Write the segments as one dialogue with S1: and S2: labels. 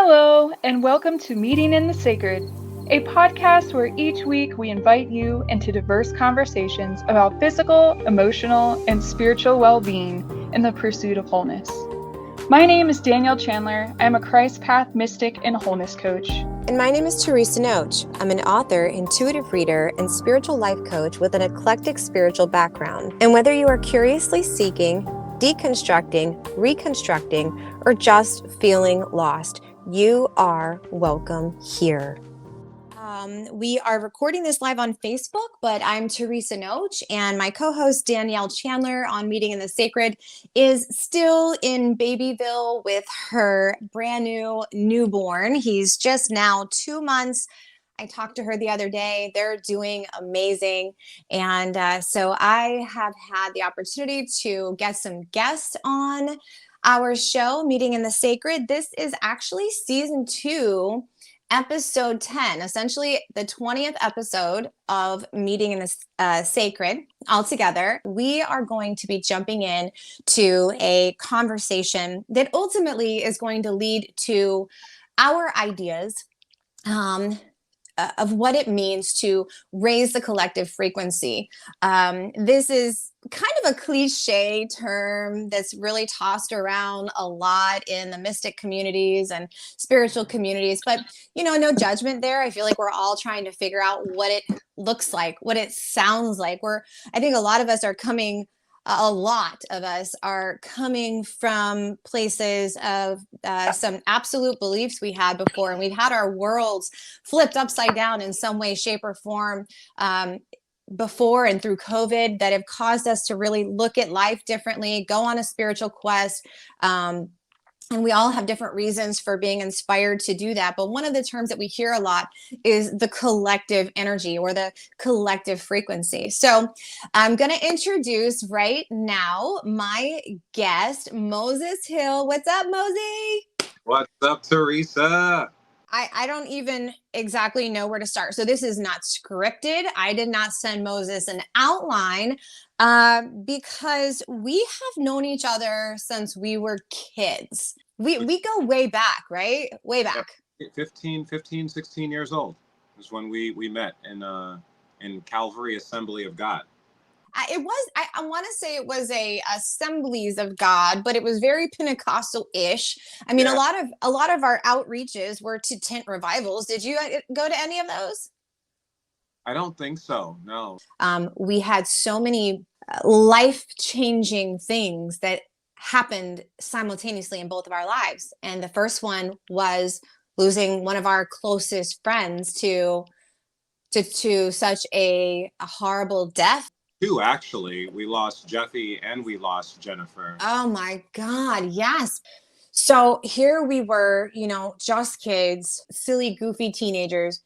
S1: Hello, and welcome to Meeting in the Sacred, a podcast where each week we invite you into diverse conversations about physical, emotional, and spiritual well being in the pursuit of wholeness. My name is Danielle Chandler. I'm a Christ Path mystic and wholeness coach.
S2: And my name is Theresa Noach. I'm an author, intuitive reader, and spiritual life coach with an eclectic spiritual background. And whether you are curiously seeking, deconstructing, reconstructing, or just feeling lost, you are welcome here. We are recording this live on Facebook, but I'm Theresa Noach, and my co-host Danielle Chandler on Meeting in the Sacred is still in Babyville with her brand new newborn. He's just now 2 months. I talked to her the other day. They're doing amazing. And so I have had the opportunity to get some guests on our show, Meeting in the Sacred. This is actually season 2, episode 10, essentially the 20th episode of Meeting in the Sacred altogether. We are going to be jumping in to a conversation that ultimately is going to lead to our ideas of what it means to raise the collective frequency. This is kind of a cliche term that's really tossed around a lot in the mystic communities and spiritual communities, but no judgment there. I feel like we're all trying to figure out what it looks like, what it sounds like. I think a lot of us are coming from places of some absolute beliefs we had before, and we've had our worlds flipped upside down in some way, shape, or form before and through COVID that have caused us to really look at life differently, go on a spiritual quest. And we all have different reasons for being inspired to do that. But one of the terms that we hear a lot is the collective energy or the collective frequency. So I'm going to introduce right now my guest, Moses Hill. What's up, Mosey?
S3: What's up, Theresa?
S2: I don't even exactly know where to start. So this is not scripted. I did not send Moses an outline because we have known each other since we were kids. We go way back, right? Way back.
S3: 15, 16 years old is when we met in Calvary Assembly of God.
S2: I want to say it was a Assemblies of God, but it was very Pentecostal-ish. I mean, yeah. a lot of our outreaches were to tent revivals. Did you go to any of those?
S3: I don't think so. No.
S2: We had so many life-changing things that happened simultaneously in both of our lives. And the first one was losing one of our closest friends to such a horrible death.
S3: 2, actually. We lost Jeffy and we lost Jennifer.
S2: Oh my God, yes. So here we were, just kids, silly, goofy teenagers,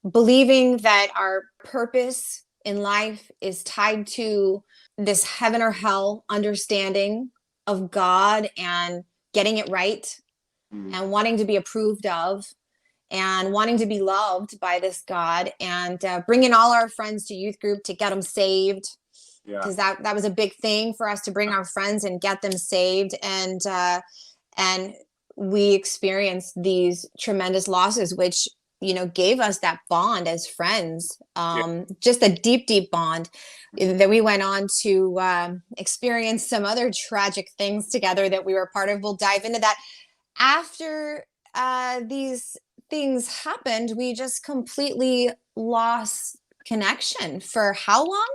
S2: believing that our purpose in life is tied to this heaven or hell understanding of God and getting it right and wanting to be approved of and wanting to be loved by this God and bringing all our friends to youth group to get them saved. Because that was a big thing for us to bring our friends and get them saved. And we experienced these tremendous losses, which, gave us that bond as friends, just a deep, deep bond that we went on to experience some other tragic things together that we were part of. We'll dive into that. After these things happened, we just completely lost connection for how long?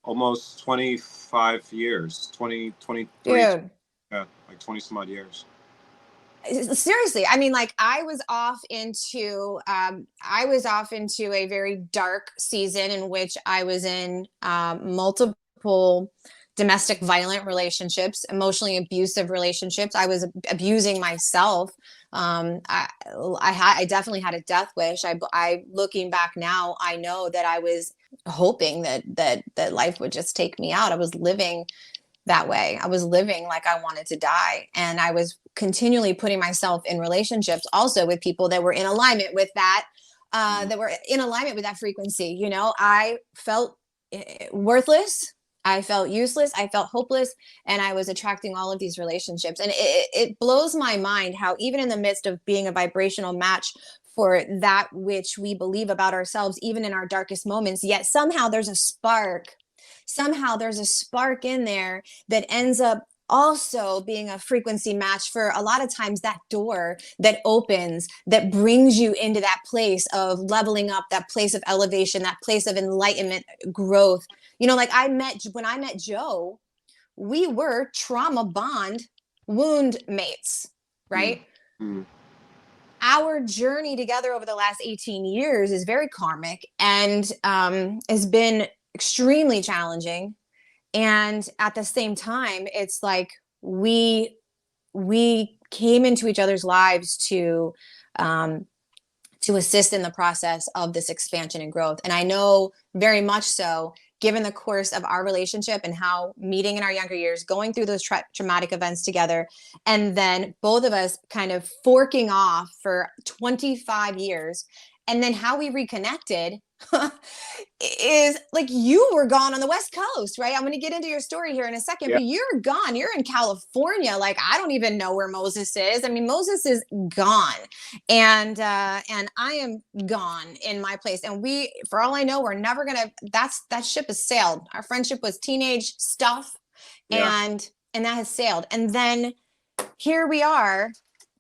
S3: Almost 25 years, 23.
S2: Dude.
S3: Yeah, like 20 some odd years.
S2: Seriously, I mean, like I was off into a very dark season in which I was in multiple domestic violent relationships, emotionally abusive relationships. I was abusing myself. I definitely had a death wish. I looking back now, I know that I was hoping that life would just take me out. I was living that way. I was living like I wanted to die. And I was continually putting myself in relationships also with people that were in alignment with that, that were in alignment with that frequency. I felt worthless. I felt useless. I felt hopeless. And I was attracting all of these relationships. And it blows my mind how, even in the midst of being a vibrational match for that which we believe about ourselves, even in our darkest moments, yet somehow there's a spark. Somehow there's a spark in there that ends up also being a frequency match for a lot of times that door that opens, that brings you into that place of leveling up, that place of elevation, that place of enlightenment, growth. You know, like when I met Joe, we were trauma bond wound mates, right?
S3: Mm.
S2: Our journey together over the last 18 years is very karmic and has been extremely challenging. And at the same time, it's like we came into each other's lives to assist in the process of this expansion and growth. And I know very much so, given the course of our relationship and how meeting in our younger years, going through those traumatic events together, and then both of us kind of forking off for 25 years, and then how we reconnected is like, you were gone on the West Coast, right? I'm going to get into your story here in a second,
S3: Yeah.
S2: but you're gone. You're in California. Like, I don't even know where Moses is. I mean, Moses is gone, and I am gone in my place. And we, for all I know, we're never gonna. That ship has sailed. Our friendship was teenage stuff,
S3: Yeah.
S2: and that has sailed. And then here we are.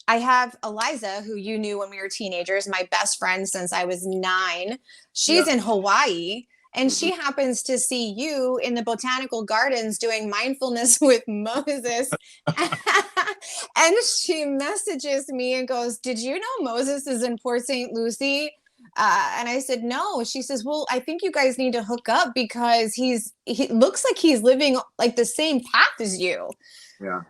S2: I have Eliza, who you knew when we were teenagers, my best friend since I was 9. She's in Hawaii, and she happens to see you in the botanical gardens doing mindfulness with Moses. And she messages me and goes, "Did you know Moses is in Port St. Lucie?" And I said, "No." She says, "Well, I think you guys need to hook up because he looks like he's living like the same path as you."
S3: Yeah.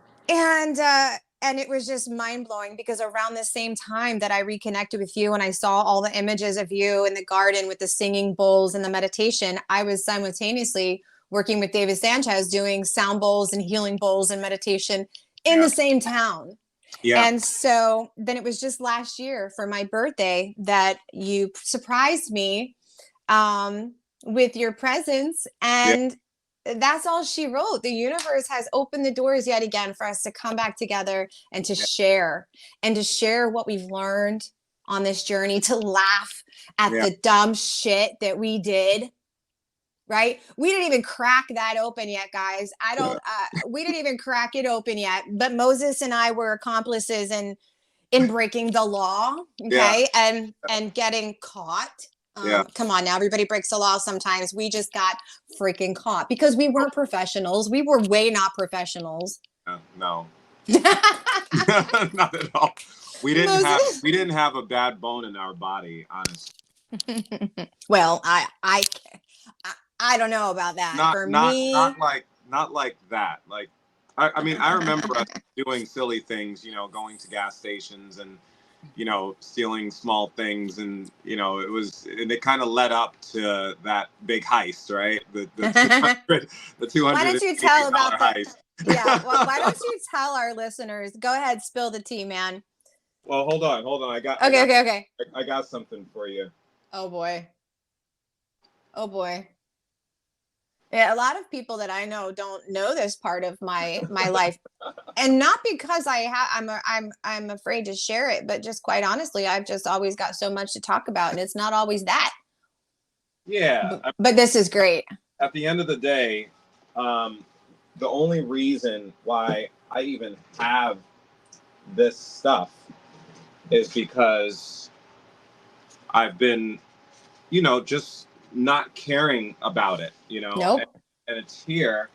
S2: And it was just mind-blowing, because around the same time that I reconnected with you and I saw all the images of you in the garden with the singing bowls and the meditation, I was simultaneously working with David Sanchez doing sound bowls and healing bowls and meditation in the same town.
S3: Yeah.
S2: And so then it was just last year for my birthday that you surprised me with your presence, and that's all she wrote. The universe has opened the doors yet again for us to come back together and to share what we've learned on this journey, to laugh at the dumb shit that we did. Right? We didn't even crack that open yet, guys. We didn't even crack it open yet, but Moses and I were accomplices in breaking the law. Okay. And getting caught. Come on now, everybody breaks the law sometimes. We just got freaking caught because we weren't professionals. We were way not professionals.
S3: No. Not at all. We didn't have a bad bone in our body, honestly.
S2: Well, I don't know about that.
S3: Not like that. Like, I mean, I remember us doing silly things, going to gas stations and, stealing small things, and it kind of led up to that big heist, right? The 200.
S2: Why don't you tell about
S3: heist?
S2: Yeah. Well, why don't you tell our listeners? Go ahead, spill the tea, man.
S3: Well, hold on. Okay. I got something for you.
S2: Oh boy. Yeah, a lot of people that I know don't know this part of my life, and not because I'm afraid to share it, but just quite honestly, I've just always got so much to talk about, and it's not always that.
S3: Yeah,
S2: but this is great.
S3: At the end of the day, the only reason why I even have this stuff is because I've been, just not caring about it,
S2: Nope.
S3: and it's here.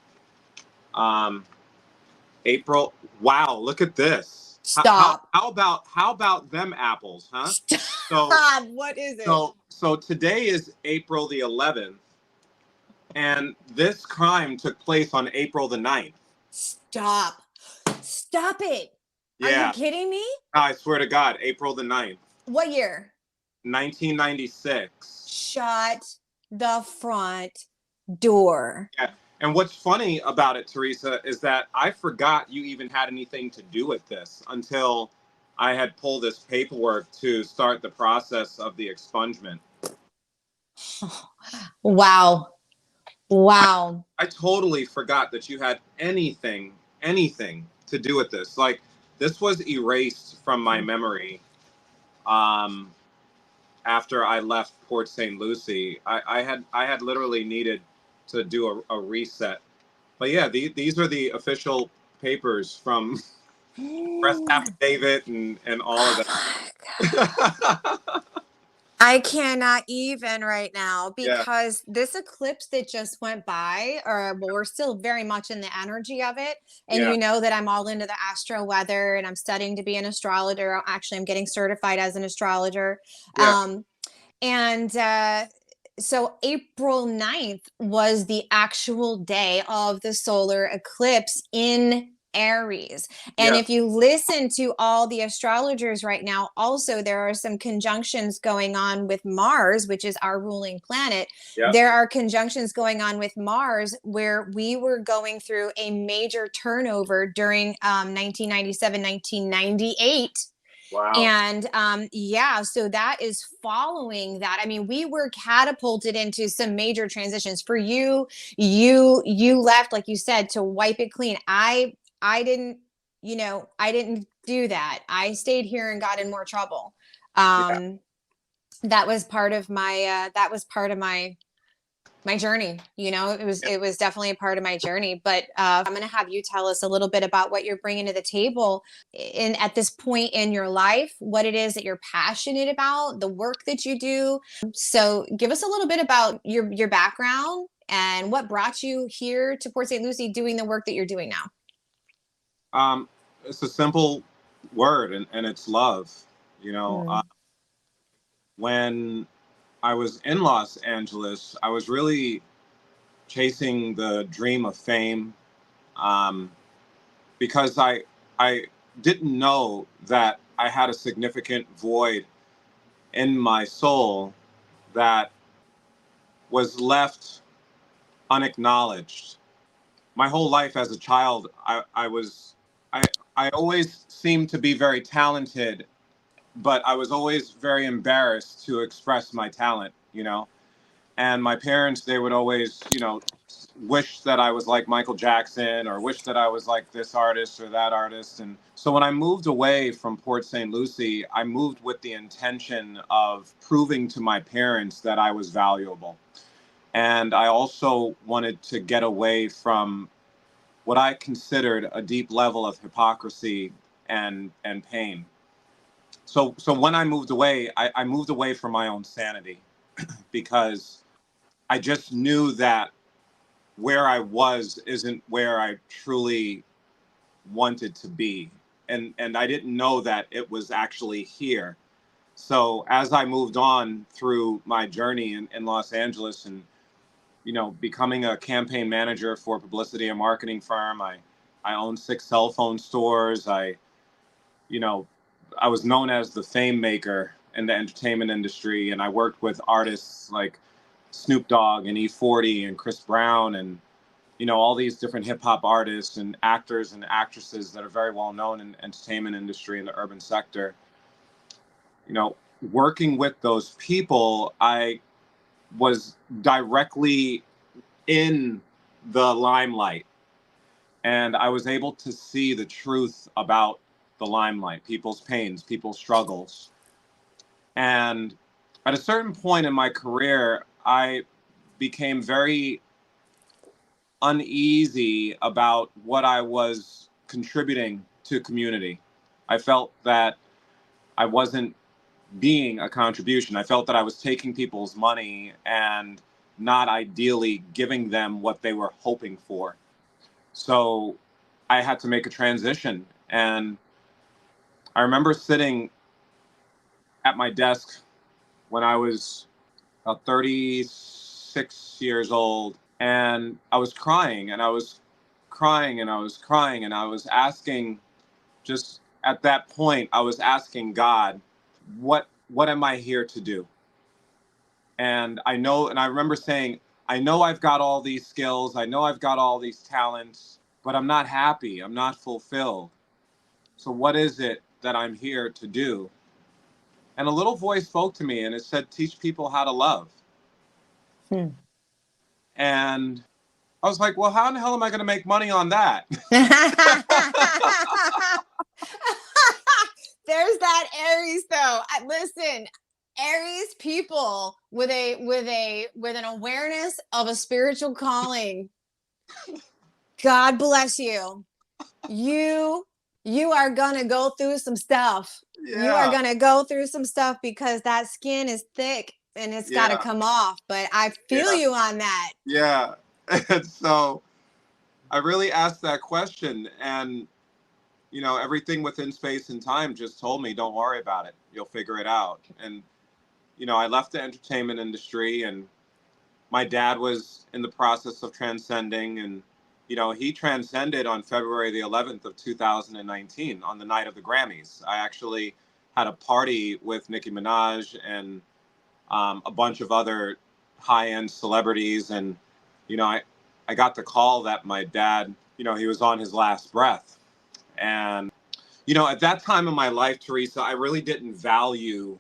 S3: April. Wow, look at this.
S2: Stop.
S3: How about them apples, huh?
S2: Stop.
S3: So
S2: what is it?
S3: So today is April the 11th, and this crime took place on April the 9th.
S2: Stop it.
S3: Yeah.
S2: Are you kidding me?
S3: I swear to God, April the 9th.
S2: What year?
S3: 1996.
S2: Shut the front door.
S3: Yeah. And what's funny about it, Theresa, is that I forgot you even had anything to do with this until I had pulled this paperwork to start the process of the expungement.
S2: Wow. Wow.
S3: I totally forgot that you had anything to do with this. Like, this was erased from my memory. Um, After I left Port St. Lucie, I had literally needed to do a reset. But yeah, these are the official papers from press affidavit and all of
S2: Oh
S3: that.
S2: my God. I cannot even right now
S3: Yeah,
S2: because this eclipse that just went by, or well, we're still very much in the energy of it. And
S3: yeah,
S2: you know that I'm all into the astro weather and I'm studying to be an astrologer. Actually, I'm getting certified as an astrologer.
S3: yeah,
S2: Um, and so April 9th was the actual day of the solar eclipse in Aries. And
S3: yeah,
S2: if you listen to all the astrologers right now, also there are some conjunctions going on with Mars, which is our ruling planet.
S3: yeah.
S2: There are conjunctions going on with Mars where we were going through a major turnover during 1997, 1998.
S3: Wow.
S2: And yeah, so that is following that. I mean, we were catapulted into some major transitions. For you, you left, like you said, to wipe it clean. I didn't, I didn't do that. I stayed here and got in more trouble.
S3: Yeah,
S2: That was part of my journey.
S3: yeah.
S2: It was definitely a part of my journey. But I'm going to have you tell us a little bit about what you're bringing to the table in at this point in your life, what it is that you're passionate about, the work that you do. So give us a little bit about your background and what brought you here to Port St. Lucie doing the work that you're doing now.
S3: Um, it's a simple word, and it's love. You know,
S2: Mm.
S3: when I was in Los Angeles, I was really chasing the dream of fame, um, because I didn't know that I had a significant void in my soul that was left unacknowledged. My whole life as a child, I always seemed to be very talented, but I was always very embarrassed to express my talent, you know. And my parents, they would always, wish that I was like Michael Jackson or wish that I was like this artist or that artist. And so when I moved away from Port St. Lucie, I moved with the intention of proving to my parents that I was valuable. And I also wanted to get away from what I considered a deep level of hypocrisy and pain. So when I moved away, I moved away from my own sanity because I just knew that where I was isn't where I truly wanted to be. And I didn't know that it was actually here. So as I moved on through my journey in Los Angeles and becoming a campaign manager for a publicity and marketing firm, I owned 6 cell phone stores. You know, I was known as the fame maker in the entertainment industry, and I worked with artists like Snoop Dogg and E40 and Chris Brown and all these different hip hop artists and actors and actresses that are very well known in the entertainment industry in the urban sector. You know, working with those people, I was directly in the limelight, and I was able to see the truth about the limelight, people's pains, people's struggles. And at a certain point in my career, I became very uneasy about what I was contributing to community. I felt that I wasn't being a contribution. I felt that I was taking people's money and not ideally giving them what they were hoping for. So I had to make a transition. And I remember sitting at my desk when I was 36 years old, and I was crying and I was crying and I was crying and I was asking, just at that point I was asking God, what am I here to do? And I remember saying, I know I've got all these skills, I know I've got all these talents, but I'm not happy, I'm not fulfilled. So what is it that I'm here to do? And a little voice spoke to me and it said, teach people how to love.
S2: Hmm.
S3: And I was like, well, how in the hell am I going to make money on that?
S2: There's that Aries though. Listen, Aries people with an awareness of a spiritual calling. God bless you. You are gonna go through some stuff. You are
S3: Yeah.
S2: gonna go through some stuff because that skin is thick and it's got to
S3: Yeah.
S2: come off. But I feel
S3: Yeah.
S2: you on that.
S3: Yeah. And so I really asked that question, and everything within space and time just told me, don't worry about it. You'll figure it out. And I left the entertainment industry, and my dad was in the process of transcending, and he transcended on February the 11th of 2019 on the night of the Grammys. I actually had a party with Nicki Minaj and a bunch of other high-end celebrities, and I got the call that my dad, he was on his last breath. And at that time in my life, Theresa, I really didn't value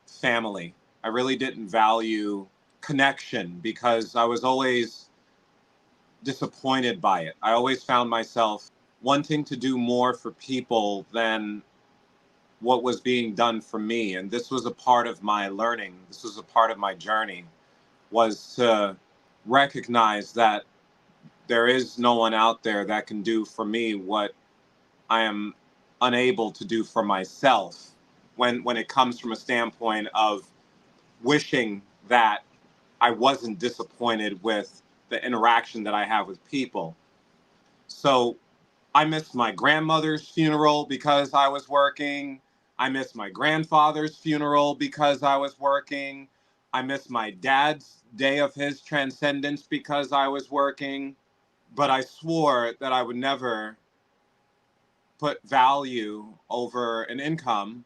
S3: family. I really didn't value connection because I was always disappointed by it. I always found myself wanting to do more for people than what was being done for me. And this was a part of my learning. This was a part of my journey, was to recognize that there is no one out there that can do for me what I am unable to do for myself when it comes from a standpoint of wishing that I wasn't disappointed with the interaction that I have with people. So I missed my grandmother's funeral because I was working. I missed my grandfather's funeral because I was working. I missed my dad's day of his transcendence because I was working. But I swore that I would never put value over an income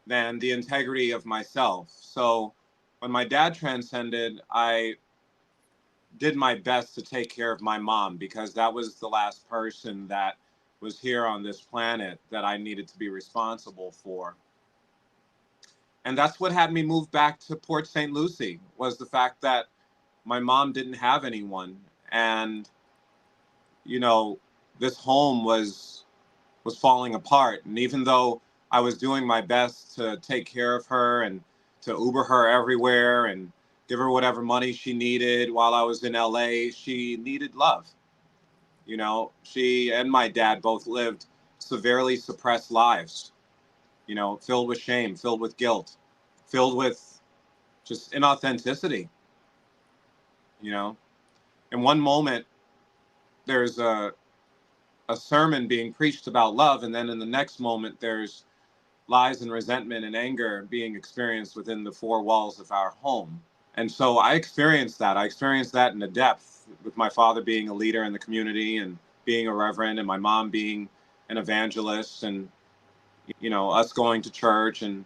S3: than the integrity of myself. So when my dad transcended, I did my best to take care of my mom because that was the last person that was here on this planet that I needed to be responsible for. And that's what had me move back to Port St. Lucie, was the fact that my mom didn't have anyone. And, this home was falling apart. And even though I was doing my best to take care of her and to Uber her everywhere and give her whatever money she needed while I was in LA, she needed love. She and my dad both lived severely suppressed lives, filled with shame, filled with guilt, filled with just inauthenticity. In one moment, there's a sermon being preached about love, and then in the next moment, there's lies and resentment and anger being experienced within the four walls of our home. And so I experienced that. I experienced that in the depth, with my father being a leader in the community and being a reverend, and my mom being an evangelist, and us going to church. And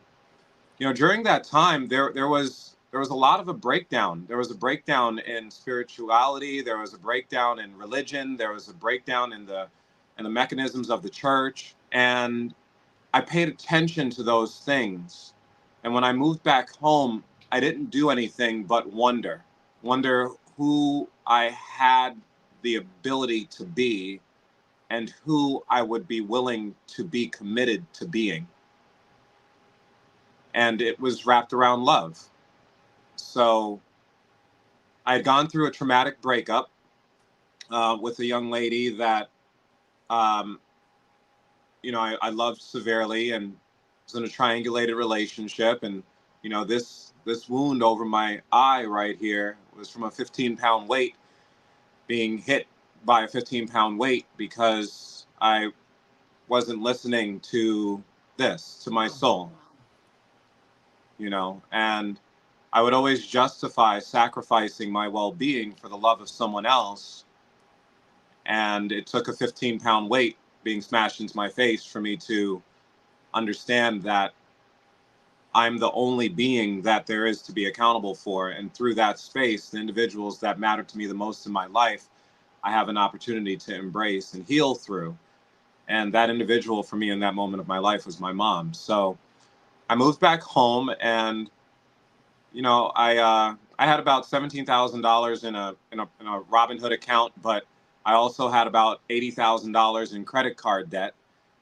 S3: during that time, there was a lot of a breakdown. There was a breakdown in spirituality. There was a breakdown in religion. There was a breakdown in the mechanisms of the church. And I paid attention to those things. And when I moved back home, I didn't do anything but wonder who I had the ability to be and who I would be willing to be committed to being. And it was wrapped around love. So I had gone through a traumatic breakup with a young lady that, um, I loved severely, and was in a triangulated relationship. And, this wound over my eye right here was from a 15-pound weight being hit by a 15-pound weight because I wasn't listening to to my soul, and I would always justify sacrificing my well-being for the love of someone else. And it took a 15-pound weight being smashed into my face for me to understand that I'm the only being that there is to be accountable for. And through that space, the individuals that matter to me the most in my life, I have an opportunity to embrace and heal through. And that individual for me in that moment of my life was my mom. So I moved back home, and I I had about $17,000 in a Robinhood account, but I also had about $80,000 in credit card debt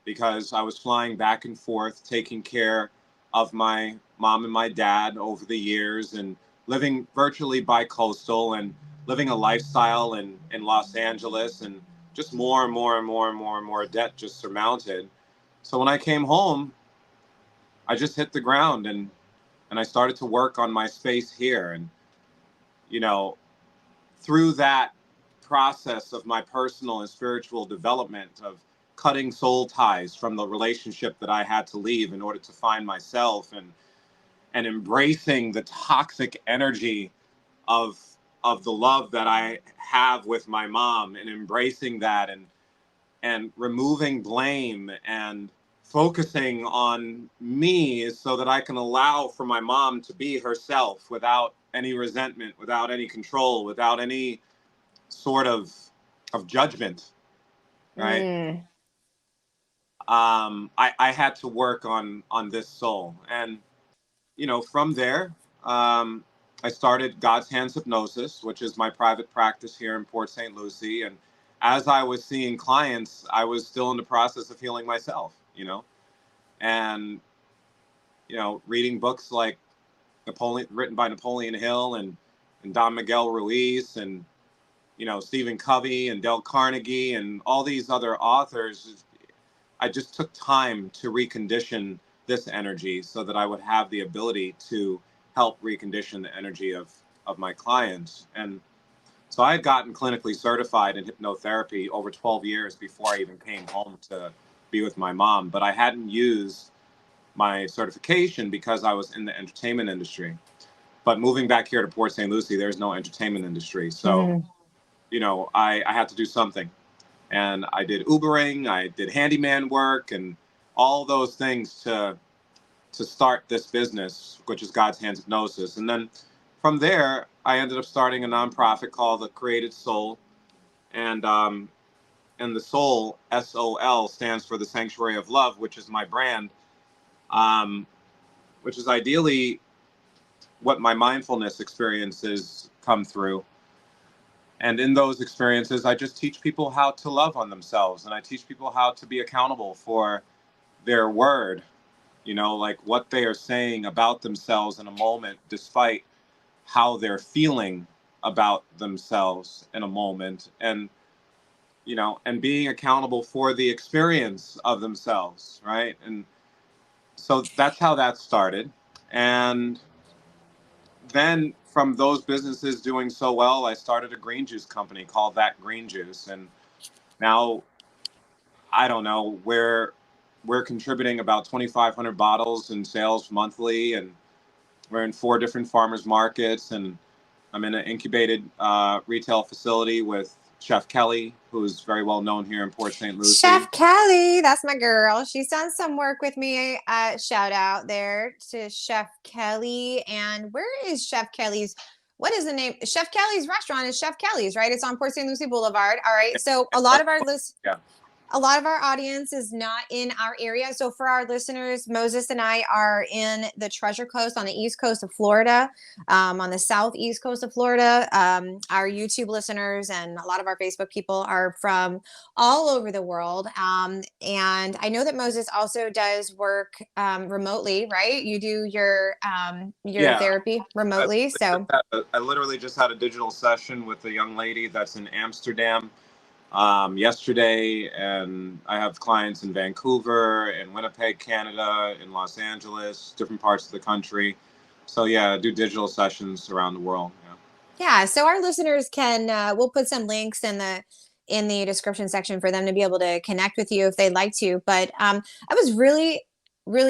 S3: because I was flying back and forth, taking care of my mom and my dad over the years, and living virtually bi-coastal and living a lifestyle in Los Angeles, and just more and more and more and more and more debt just surmounted. So when I came home, I just hit the ground and I started to work on my space here. And, you know, through that process of my personal and spiritual development, of cutting soul ties from the relationship that I had to leave in order to find myself, and embracing the toxic energy of the love that I have with my mom, and embracing that, and removing blame and focusing on me so that I can allow for my mom to be herself without any resentment, without any control, without any sort of judgment, right?
S2: Mm.
S3: I had to work on this soul, and from there, I started God's Hands Hypnosis, which is my private practice here in Port St. Lucie. And as I was seeing clients, I was still in the process of healing myself, and reading books like Napoleon, written by Napoleon Hill and Don Miguel Ruiz, and Stephen Covey and Dale Carnegie and all these other authors. I just took time to recondition this energy so that I would have the ability to help recondition the energy of my clients. And so I had gotten clinically certified in hypnotherapy over 12 years before I even came home to be with my mom, but I hadn't used my certification because I was in the entertainment industry. But moving back here to Port St. Lucie, there's no entertainment industry. So,
S2: Mm.
S3: I had to do something. And I did Ubering, I did handyman work, and all those things to start this business, which is God's Hands Hypnosis. And then from there, I ended up starting a nonprofit called The Created Soul, and the Soul, SOL, stands for the Sanctuary of Love, which is my brand, um, which is ideally what my mindfulness experiences come through. And in those experiences, I just teach people how to love on themselves, and I teach people how to be accountable for their word, like what they are saying about themselves in a moment, despite how they're feeling about themselves in a moment, and being accountable for the experience of themselves, right? And so that's how that started. And then from those businesses doing so well, I started a green juice company called That Green Juice. And now, I don't know, we're contributing about 2,500 bottles in sales monthly, and we're in 4 different farmers markets, and I'm in an incubated retail facility with Chef Kelly, who's very well known here in Port St. Lucie.
S2: Chef Kelly, that's my girl. She's done some work with me. Shout out there to Chef Kelly. And where is Chef Kelly's? What is the name? Chef Kelly's restaurant is Chef Kelly's, right? It's on Port St. Lucie Boulevard. All right. So
S3: Yeah.
S2: a lot of our audience is not in our area. So for our listeners, Moses and I are in the Treasure Coast on the east coast of Florida, on the southeast coast of Florida. Our YouTube listeners and a lot of our Facebook people are from all over the world. And I know that Moses also does work remotely, right? You do your
S3: Yeah.
S2: therapy remotely. So
S3: I literally just had a digital session with a young lady that's in Amsterdam yesterday, and I have clients in Vancouver, in Winnipeg, Canada, in Los Angeles, different parts of the country. So yeah, I do digital sessions around the world.
S2: yeah, so our listeners can we'll put some links in the description section for them to be able to connect with you if they'd like to. But I was really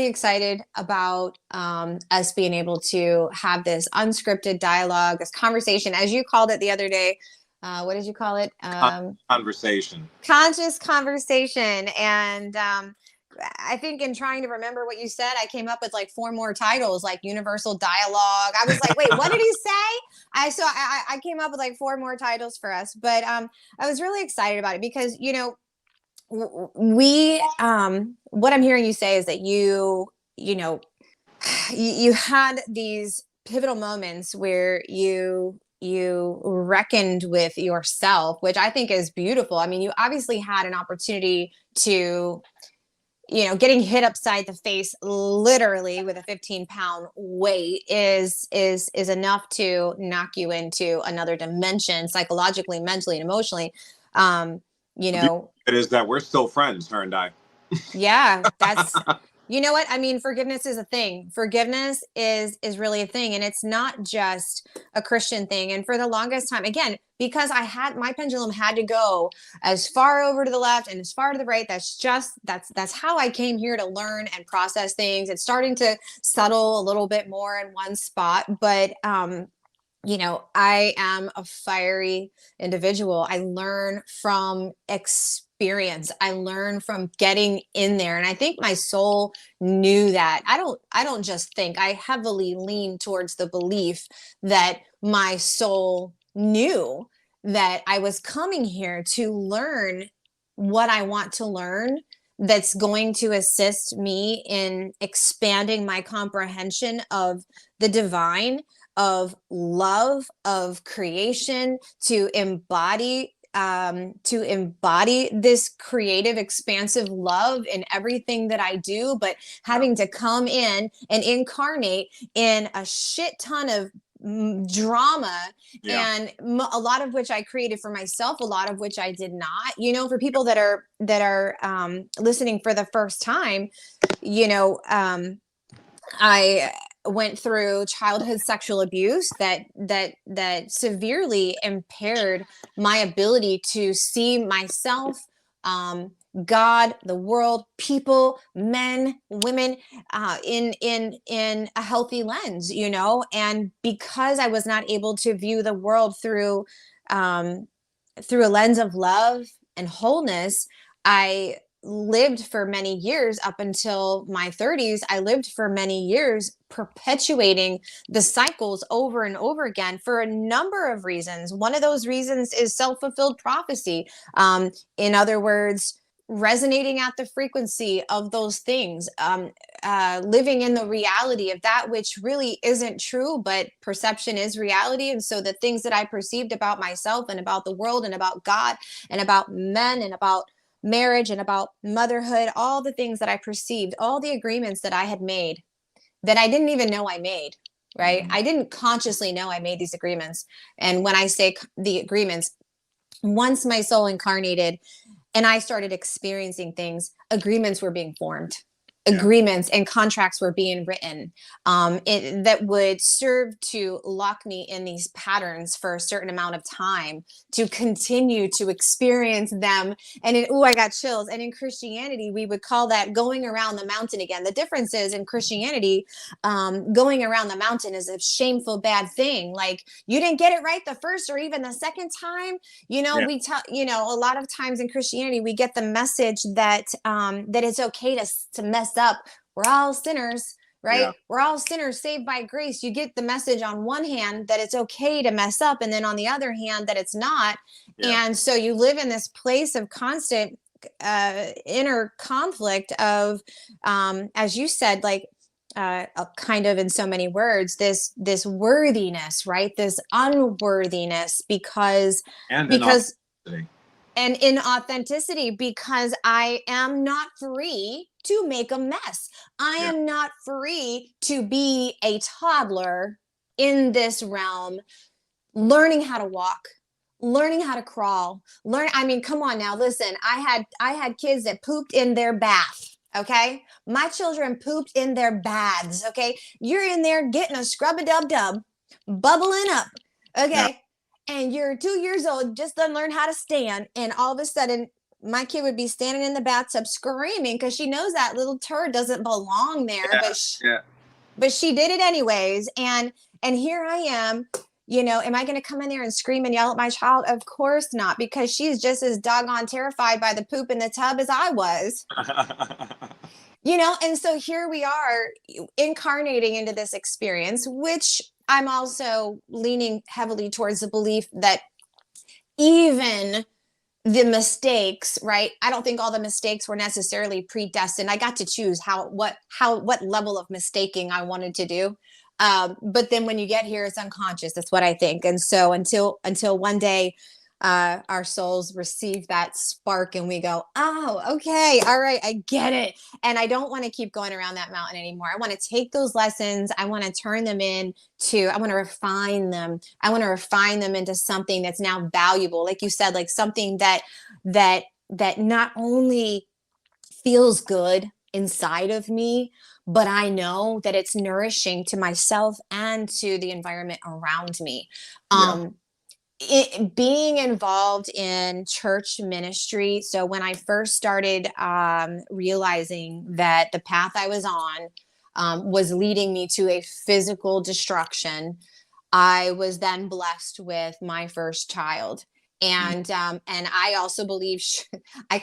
S2: excited about us being able to have this unscripted dialogue, this conversation, as you called it the other day. What did you call it?
S3: Conversation.
S2: Conscious conversation. And I think in trying to remember what you said, I came up with like 4 more titles, like universal dialogue. I was like, wait, what did he say? I came up with like 4 more titles for us. But I was really excited about it because, we what I'm hearing you say is that you had these pivotal moments where you reckoned with yourself, which I think is beautiful. I mean, you obviously had an opportunity to, getting hit upside the face literally with a 15-pound weight is enough to knock you into another dimension psychologically, mentally, and emotionally. Um, you
S3: The beauty
S2: know,
S3: of it is that we're still friends, her and I.
S2: yeah, that's, you know what? I mean, forgiveness is a thing. Forgiveness is really a thing. And it's not just a Christian thing. And for the longest time, again, because my pendulum had to go as far over to the left and as far to the right. That's how I came here to learn and process things. It's starting to settle a little bit more in one spot. But I am a fiery individual. I learn from experience. I learn from getting in there. And I think my soul knew that. I don't just think. I heavily lean towards the belief that my soul knew that I was coming here to learn what I want to learn, that's going to assist me in expanding my comprehension of the divine, of love, of creation, to embody this creative, expansive love in everything that I do, but having to come in and incarnate in a shit ton of drama,
S3: Yeah.
S2: and a lot of which I created for myself, a lot of which I did not. For people that are listening for the first time, I went through childhood sexual abuse that severely impaired my ability to see myself, God, the world, people, men, women, in a healthy lens, and because I was not able to view the world through a lens of love and wholeness, I lived for many years, up until my 30s. I lived for many years perpetuating the cycles over and over again for a number of reasons. One of those reasons is self-fulfilled prophecy. In other words, resonating at the frequency of those things, living in the reality of that which really isn't true, but perception is reality. And so the things that I perceived about myself and about the world and about God and about men and about marriage and about motherhood, all the things that I perceived, all the agreements that I had made that I didn't even know I made, right? I didn't consciously know I made these agreements. And when I say the agreements, once my soul incarnated and I started experiencing things, agreements were being formed. Agreements and contracts were being written, that would serve to lock me in these patterns for a certain amount of time, to continue to experience them. And I got chills. And in Christianity, we would call that going around the mountain again. The difference is, in Christianity, going around the mountain is a shameful, bad thing. Like, you didn't get it right the first or even the second time. We tell, a lot of times in Christianity, we get the message that it's okay to mess up. We're all sinners, right?
S3: Yeah.
S2: We're all sinners saved by grace. You get the message on one hand that it's okay to mess up, and then on the other hand that it's not.
S3: Yeah.
S2: And so you live in this place of constant inner conflict of, as you said, like, kind of in so many words, this worthiness, right? This unworthiness, because
S3: And
S2: because
S3: authenticity.
S2: and inauthenticity, because I am not free to make a mess. I am not free to be a toddler in this realm, learning how to walk, learning how to crawl, I mean, come on now, listen, I had kids that pooped in their bath. Okay. My children pooped in their baths. Okay. You're in there getting a scrub-a-dub-dub, bubbling up. Okay.
S3: Yeah.
S2: And you're 2 years old, just done learn how to stand. And all of a sudden, my kid would be standing in the bathtub screaming because she knows that little turd doesn't belong there. But she did it anyways. And here I am, am I going to come in there and scream and yell at my child? Of course not, because she's just as doggone terrified by the poop in the tub as I was. And so here we are incarnating into this experience, which I'm also leaning heavily towards the belief that even the mistakes, right? I don't think all the mistakes were necessarily predestined. I got to choose what level of mistaking I wanted to do. But then when you get here, it's unconscious. That's what I think. And so until one day, our souls receive that spark and we go, oh, okay, all right, I get it. And I don't want to keep going around that mountain anymore. I want to take those lessons. I want to turn them I want to refine them. I want to refine them into something that's now valuable. Like you said, like something that not only feels good inside of me, but I know that it's nourishing to myself and to the environment around me.
S3: Yeah.
S2: Being involved in church ministry. So when I first started realizing that the path I was on was leading me to a physical destruction, I was then blessed with my first child. And I also believe I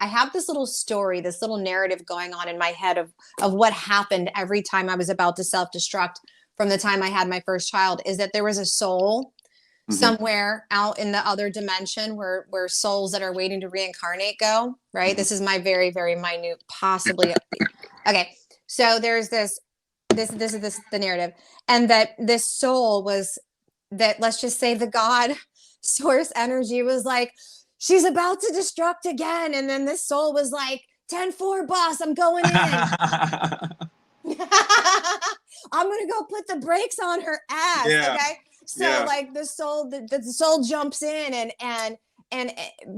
S2: have this little story, this little narrative going on in my head of what happened every time I was about to self-destruct from the time I had my first child, is that there was a soul somewhere out in the other dimension where souls that are waiting to reincarnate go, right? This is my very, very minute, possibly. Okay. So there's this is the narrative. And that this soul was that, let's just say, the God source energy was like, she's about to destruct again. And then this soul was like, 10-4, boss, I'm going in. I'm gonna go put the brakes on her ass.
S3: Yeah.
S2: Okay. So like the soul jumps in and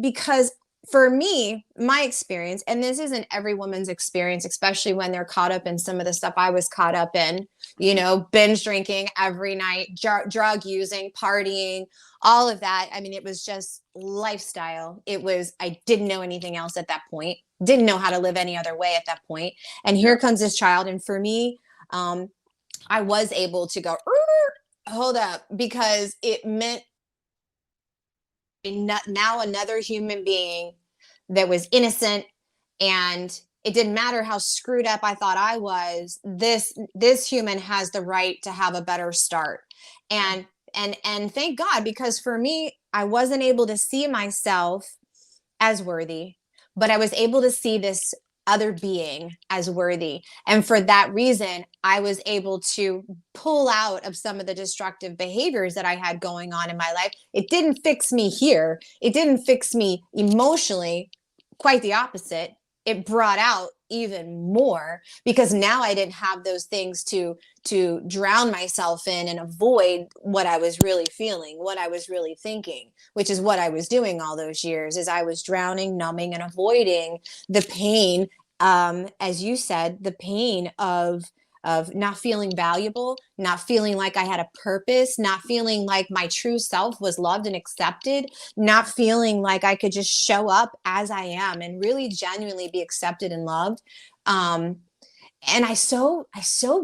S2: because for me, my experience, and this isn't every woman's experience, especially when they're caught up in some of the stuff I was caught up in, binge drinking every night, drug using, partying, all of that. I mean, it was just lifestyle. I didn't know anything else at that point, didn't know how to live any other way at that point. And here comes this child. And for me, I was able to go, hold up, because it meant now another human being that was innocent, and it didn't matter how screwed up I thought I was. This human has the right to have a better start. And thank God, because for me, I wasn't able to see myself as worthy, but I was able to see this other being as worthy. And for that reason, I was able to pull out of some of the destructive behaviors that I had going on in my life. It didn't fix me here. It didn't fix me emotionally. Quite the opposite. It brought out even more, because now I didn't have those things to drown myself in and avoid what I was really feeling, what I was really thinking, which is what I was doing all those years. Is I was drowning, numbing, and avoiding the pain, as you said, the pain of not feeling valuable, not feeling like I had a purpose, not feeling like my true self was loved and accepted, not feeling like I could just show up as I am and really genuinely be accepted and loved. And I so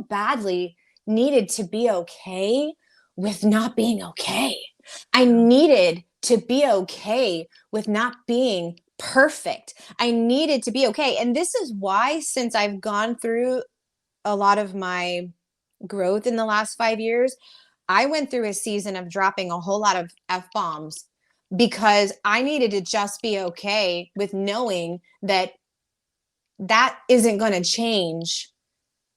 S2: badly needed to be okay with not being okay. I needed to be okay with not being perfect. I needed to be okay. And this is why, since I've gone through a lot of my growth in the last 5 years, I went through a season of dropping a whole lot of F-bombs, because I needed to just be okay with knowing that isn't going to change.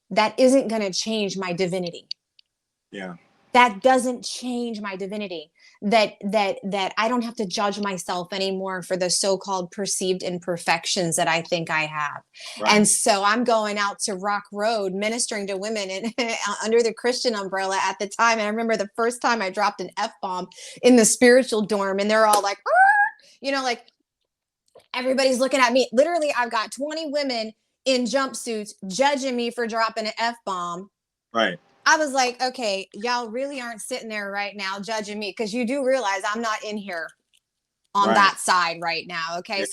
S2: That isn't going to change my divinity.
S3: Yeah.
S2: That doesn't change my divinity. That I don't have to judge myself anymore for the so-called perceived imperfections that I think I have. Right. And so I'm going out to Rock Road ministering to women under the Christian umbrella at the time. And I remember the first time I dropped an F-bomb in the spiritual dorm, and they're all like, like everybody's looking at me. Literally, I've got 20 women in jumpsuits judging me for dropping an F-bomb.
S3: Right.
S2: I was like, okay, y'all really aren't sitting there right now judging me, because you do realize I'm not in here on that side right now. Okay. Yeah.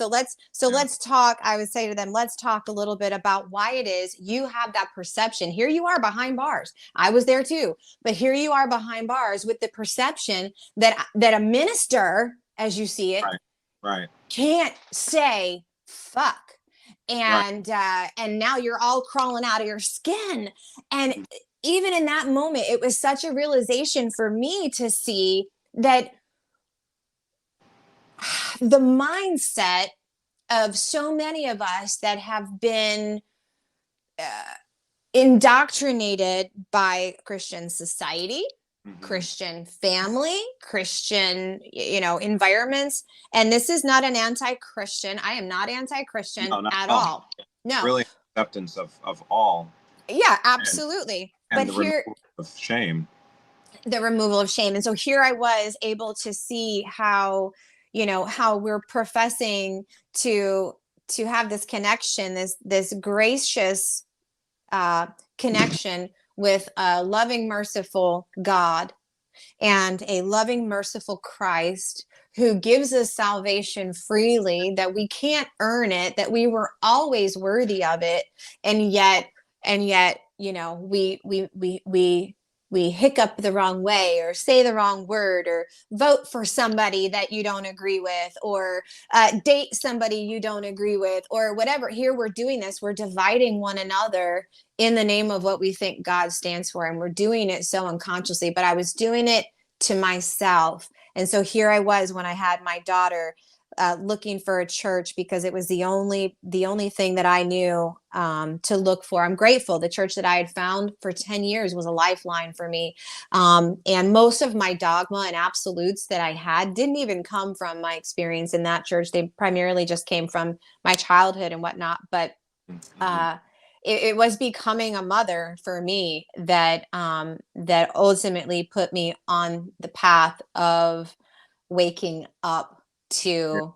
S2: So let's talk. I would say to them, let's talk a little bit about why it is you have that perception. Here you are behind bars. I was there too, but here you are behind bars with the perception that a minister, as you see it,
S3: right,
S2: can't say fuck. And now you're all crawling out of your skin. And even in that moment, it was such a realization for me to see that the mindset of so many of us that have been indoctrinated by Christian society,
S3: Mm-hmm.
S2: Christian family, Christian, environments. And this is not an anti-Christian. I am not anti-Christian
S3: No, not
S2: at
S3: at all.
S2: all. No.
S3: Really acceptance of all.
S2: Yeah, absolutely.
S3: And
S2: But
S3: the
S2: here,
S3: removal of shame.
S2: the removal of shame. And so here I was able to see how, how we're professing to have this connection, this gracious connection with a loving, merciful God and a loving, merciful Christ who gives us salvation freely, that we can't earn it, that we were always worthy of it. And yet, we hiccup the wrong way, or say the wrong word, or vote for somebody that you don't agree with, or date somebody you don't agree with, or whatever. Here we're doing this. We're dividing one another in the name of what we think God stands for. And we're doing it so unconsciously, but I was doing it to myself. And so here I was when I had my daughter, looking for a church, because it was the only thing that I knew to look for. I'm grateful. The church that I had found for 10 years was a lifeline for me. And most of my dogma and absolutes that I had didn't even come from my experience in that church. They primarily just came from my childhood and whatnot. But it was becoming a mother for me that ultimately put me on the path of waking up to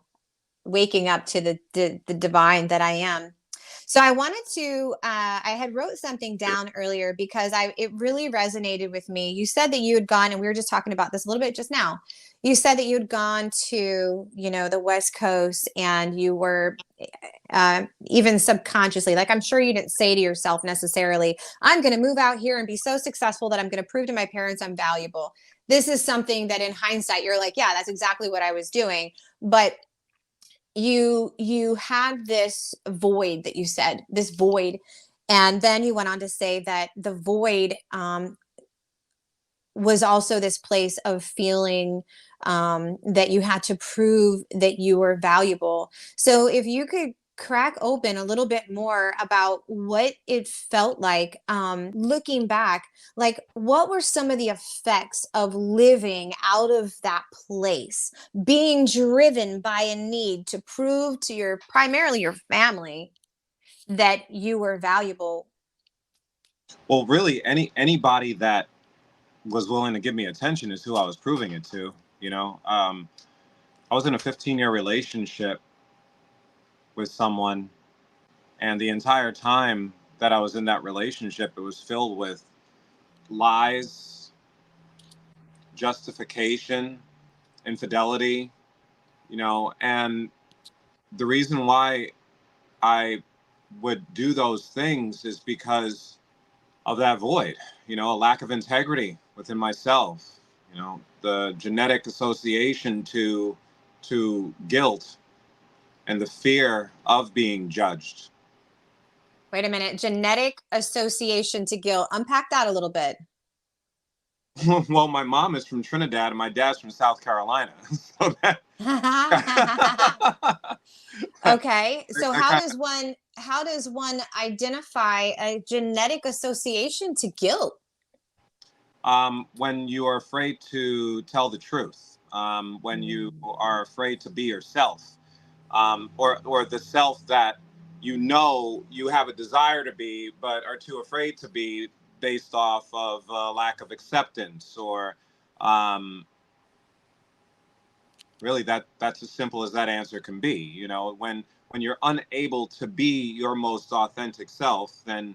S2: the divine that I am. So I wanted to, I had wrote something down earlier because it really resonated with me. You said that you had gone, and we were just talking about this a little bit just now. You said that you had gone to, the West Coast, and you were even subconsciously, like, I'm sure you didn't say to yourself necessarily, I'm going to move out here and be so successful that I'm going to prove to my parents I'm valuable. This is something that in hindsight, you're like, yeah, that's exactly what I was doing. But you had this void that you said, this void. And then you went on to say that the void was also this place of feeling that you had to prove that you were valuable. So if you could crack open a little bit more about what it felt like, looking back, like, what were some of the effects of living out of that place, being driven by a need to prove to primarily your family, that you were valuable?
S3: Well, really, anybody that was willing to give me attention is who I was proving it to. I was in a 15-year relationship with someone, and the entire time that I was in that relationship, it was filled with lies, justification, infidelity, and the reason why I would do those things is because of that void, a lack of integrity within myself, the genetic association to guilt and the fear of being judged.
S2: Wait a minute. Genetic association to guilt. Unpack that a little bit.
S3: Well, my mom is from Trinidad and my dad's from South Carolina. So that
S2: Okay. So how does one identify a genetic association to guilt?
S3: when you are afraid to tell the truth, when you are afraid to be yourself, or the self that you have a desire to be, but are too afraid to be based off of lack of acceptance, or really that's as simple as that answer can be. When you're unable to be your most authentic self, then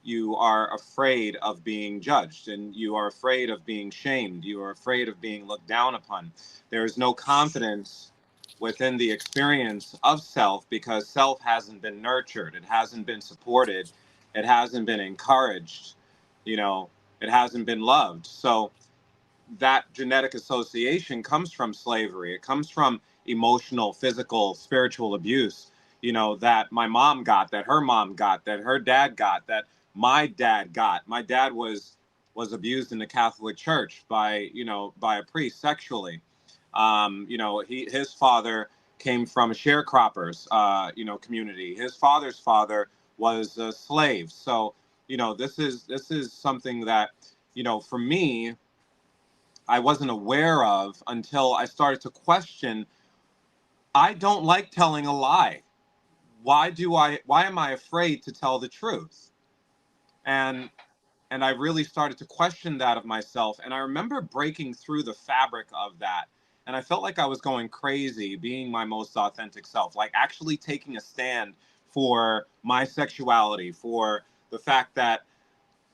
S3: you are afraid of being judged, and you are afraid of being shamed. You are afraid of being looked down upon. There is no confidence within the experience of self because self hasn't been nurtured. It hasn't been supported. It hasn't been encouraged. It hasn't been loved. So that genetic association comes from slavery. It comes from emotional, physical, spiritual abuse, that my mom got, that her mom got, that her dad got, that my dad got. My dad was abused in the Catholic Church by a priest sexually. His father came from a sharecroppers, community. His father's father was a slave. So this is something that, for me, I wasn't aware of until I started to question. I don't like telling a lie. Why am I afraid to tell the truth? And I really started to question that of myself. And I remember breaking through the fabric of that. And I felt like I was going crazy, being my most authentic self, like actually taking a stand for my sexuality, for the fact that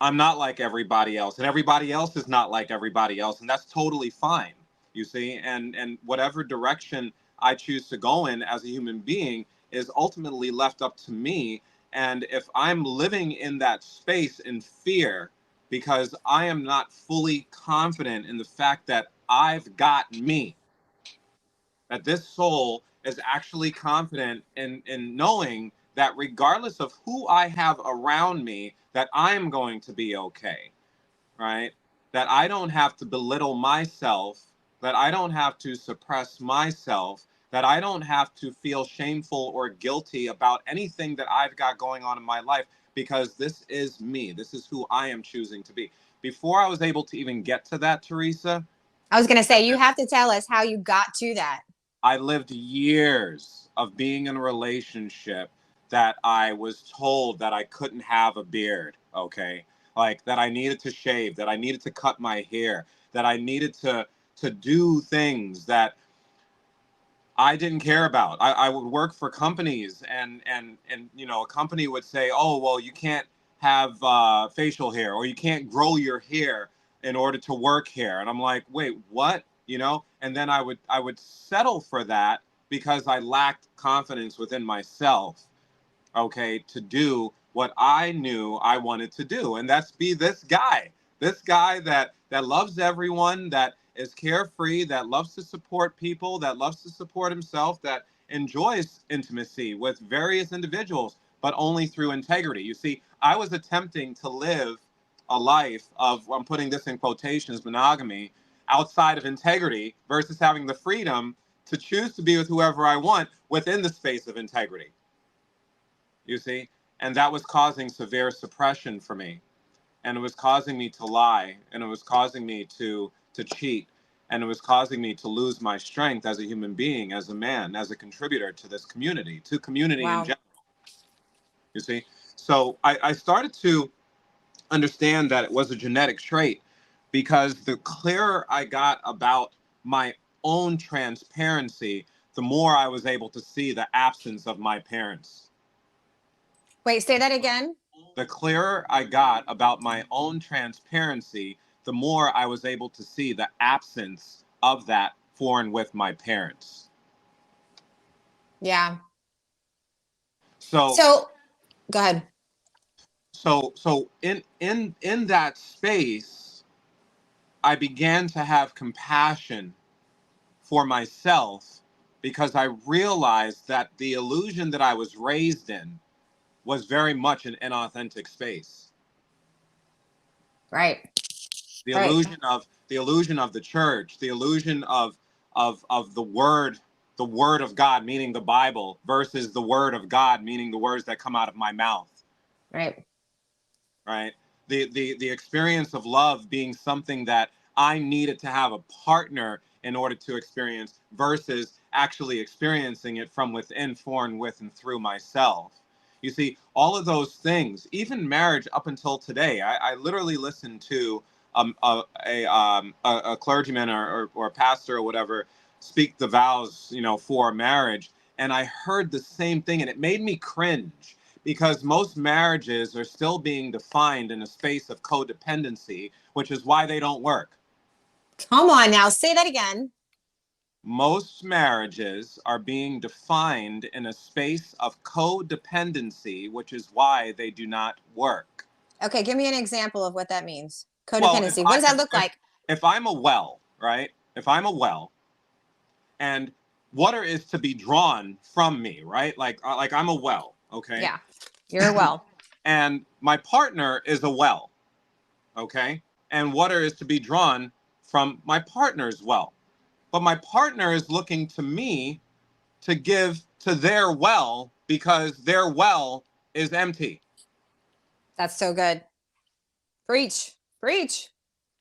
S3: I'm not like everybody else, and everybody else is not like everybody else, and that's totally fine. You see, and whatever direction I choose to go in as a human being is ultimately left up to me. And if I'm living in that space in fear because I am not fully confident in the fact that I've got me, that this soul is actually confident in knowing that regardless of who I have around me, that I'm going to be okay, right? That I don't have to belittle myself, that I don't have to suppress myself, that I don't have to feel shameful or guilty about anything that I've got going on in my life, because this is me. This is who I am choosing to be. Before I was able to even get to that, Theresa,
S2: I was going to say, you have to tell us how you got to that.
S3: I lived years of being in a relationship that I was told that I couldn't have a beard, okay? Like that I needed to shave, that I needed to cut my hair, that I needed to do things that I didn't care about. I would work for companies, and a company would say, "Oh, well, you can't have facial hair, or you can't grow your hair in order to work here." And I'm like, "Wait, what?" And then I would settle for that because I lacked confidence within myself, okay, to do what I knew I wanted to do, and that's be this guy that loves everyone, that is carefree, that loves to support people, that loves to support himself, that enjoys intimacy with various individuals, but only through integrity. You see, I was attempting to live a life of, I'm putting this in quotations, monogamy, outside of integrity, versus having the freedom to choose to be with whoever I want within the space of integrity. You see? And that was causing severe suppression for me. And it was causing me to lie, and it was causing me to cheat, and it was causing me to lose my strength as a human being, as a man, as a contributor to this community, to community in
S2: Wow.
S3: general. You see? So I started to understand that it was a genetic trait, because the clearer I got about my own transparency, the more I was able to see the absence of my parents.
S2: Wait, say that again.
S3: The clearer I got about my own transparency, the more I was able to see the absence of that for and with my parents.
S2: Yeah.
S3: So
S2: So go ahead.
S3: in that space, I began to have compassion for myself, because I realized that the illusion that I was raised in was very much an inauthentic space.
S2: Right.
S3: The
S2: Right.
S3: illusion of the church, the illusion of the word of God, meaning the Bible, versus the word of God, meaning the words that come out of my mouth.
S2: Right.
S3: Right? The experience of love being something that I needed to have a partner in order to experience, versus actually experiencing it from within, for and with and through myself. You see, all of those things, even marriage up until today, I literally listened to a clergyman or a pastor or whatever speak the vows, for marriage. And I heard the same thing, and it made me cringe, because most marriages are still being defined in a space of codependency, which is why they don't work.
S2: Come on now, say that again.
S3: Most marriages are being defined in a space of codependency, which is why they do not work.
S2: Okay, give me an example of what that means.
S3: Well,
S2: Codependency. What does that look like?
S3: if I'm a well, right? If I'm a well, and water is to be drawn from me, right? Like I'm a well, okay?
S2: Yeah. You're well.
S3: And my partner is a well, okay? And water is to be drawn from my partner's well. But my partner is looking to me to give to their well, because their well is empty.
S2: That's so good. Preach.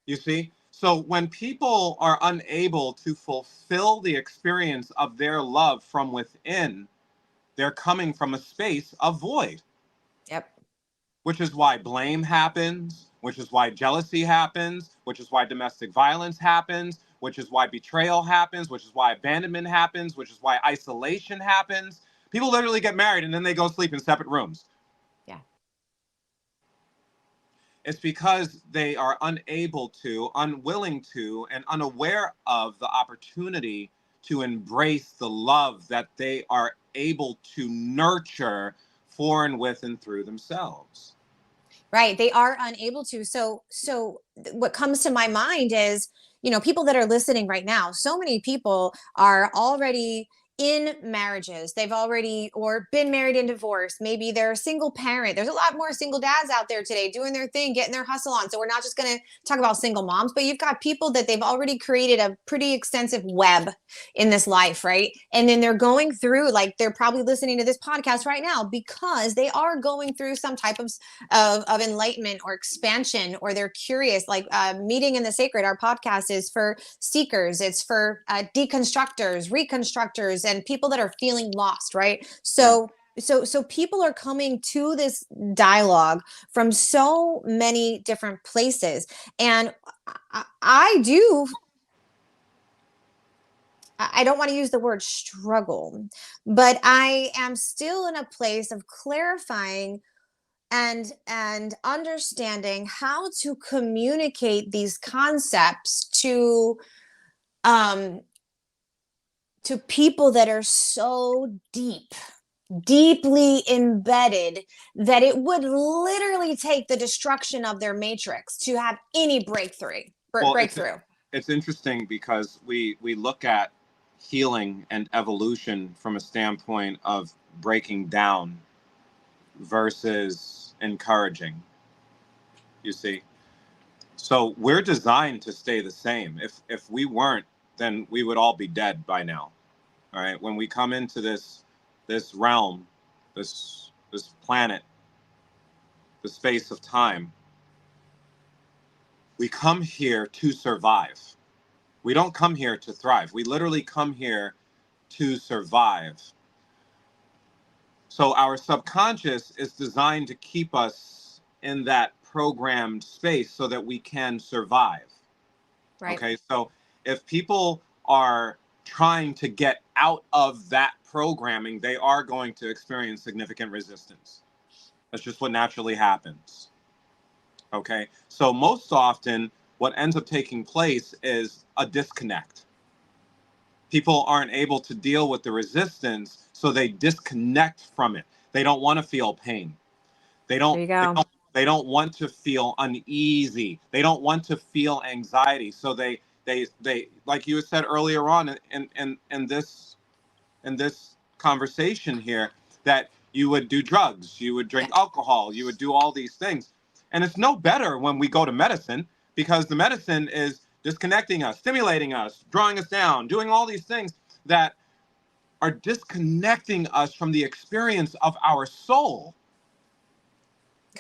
S3: You see? So when people are unable to fulfill the experience of their love from within, they're coming from a space of void.
S2: Yep.
S3: Which is why blame happens, which is why jealousy happens, which is why domestic violence happens, which is why betrayal happens, which is why abandonment happens, which is why isolation happens. People literally get married and then they go sleep in separate rooms.
S2: Yeah.
S3: It's because they are unable to, unwilling to, and unaware of the opportunity to embrace the love that they are able to nurture for and with and through themselves.
S2: Right. They are unable to. So what comes to my mind is, people that are listening right now, so many people are already in marriages. They've already or been married and divorced. Maybe they're a single parent. There's a lot more single dads out there today doing their thing, getting their hustle on. So we're not just going to talk about single moms, but you've got people that they've already created a pretty extensive web in this life, right? And then they're going through, like, they're probably listening to this podcast right now because they are going through some type of enlightenment or expansion, or they're curious. Like Meeting in the Sacred, our podcast is for seekers. It's for deconstructors, reconstructors, and people that are feeling lost, right? So people are coming to this dialogue from so many different places. And I don't want to use the word struggle, but I am still in a place of clarifying and understanding how to communicate these concepts to people that are so deeply embedded that it would literally take the destruction of their matrix to have any breakthrough.
S3: It's interesting because we look at healing and evolution from a standpoint of breaking down versus encouraging, you see. So we're designed to stay the same. If we weren't, then we would all be dead by now. All right. When we come into this realm, this planet, the space of time, we come here to survive. We don't come here to thrive. We literally come here to survive. So our subconscious is designed to keep us in that programmed space so that we can survive.
S2: Right.
S3: Okay. So if people are trying to get out of that programming, they are going to experience significant resistance. That's just what naturally happens. Okay. So most often, what ends up taking place is a disconnect. People aren't able to deal with the resistance, so they disconnect from it. They don't want to feel pain. They don't,
S2: There you go.
S3: they don't want to feel uneasy. They don't want to feel anxiety. So they like you said earlier on in this conversation here, that you would do drugs, you would drink alcohol, you would do all these things. And it's no better when we go to medicine, because the medicine is disconnecting us, stimulating us, drawing us down, doing all these things that are disconnecting us from the experience of our soul.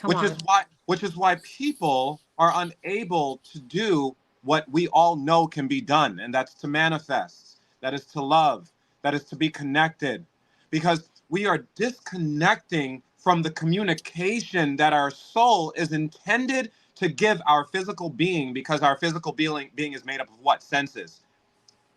S3: Which is why people are unable to do what we all know can be done, and that's to manifest, that is to love, that is to be connected, because we are disconnecting from the communication that our soul is intended to give our physical being, because our physical being is made up of what? Senses.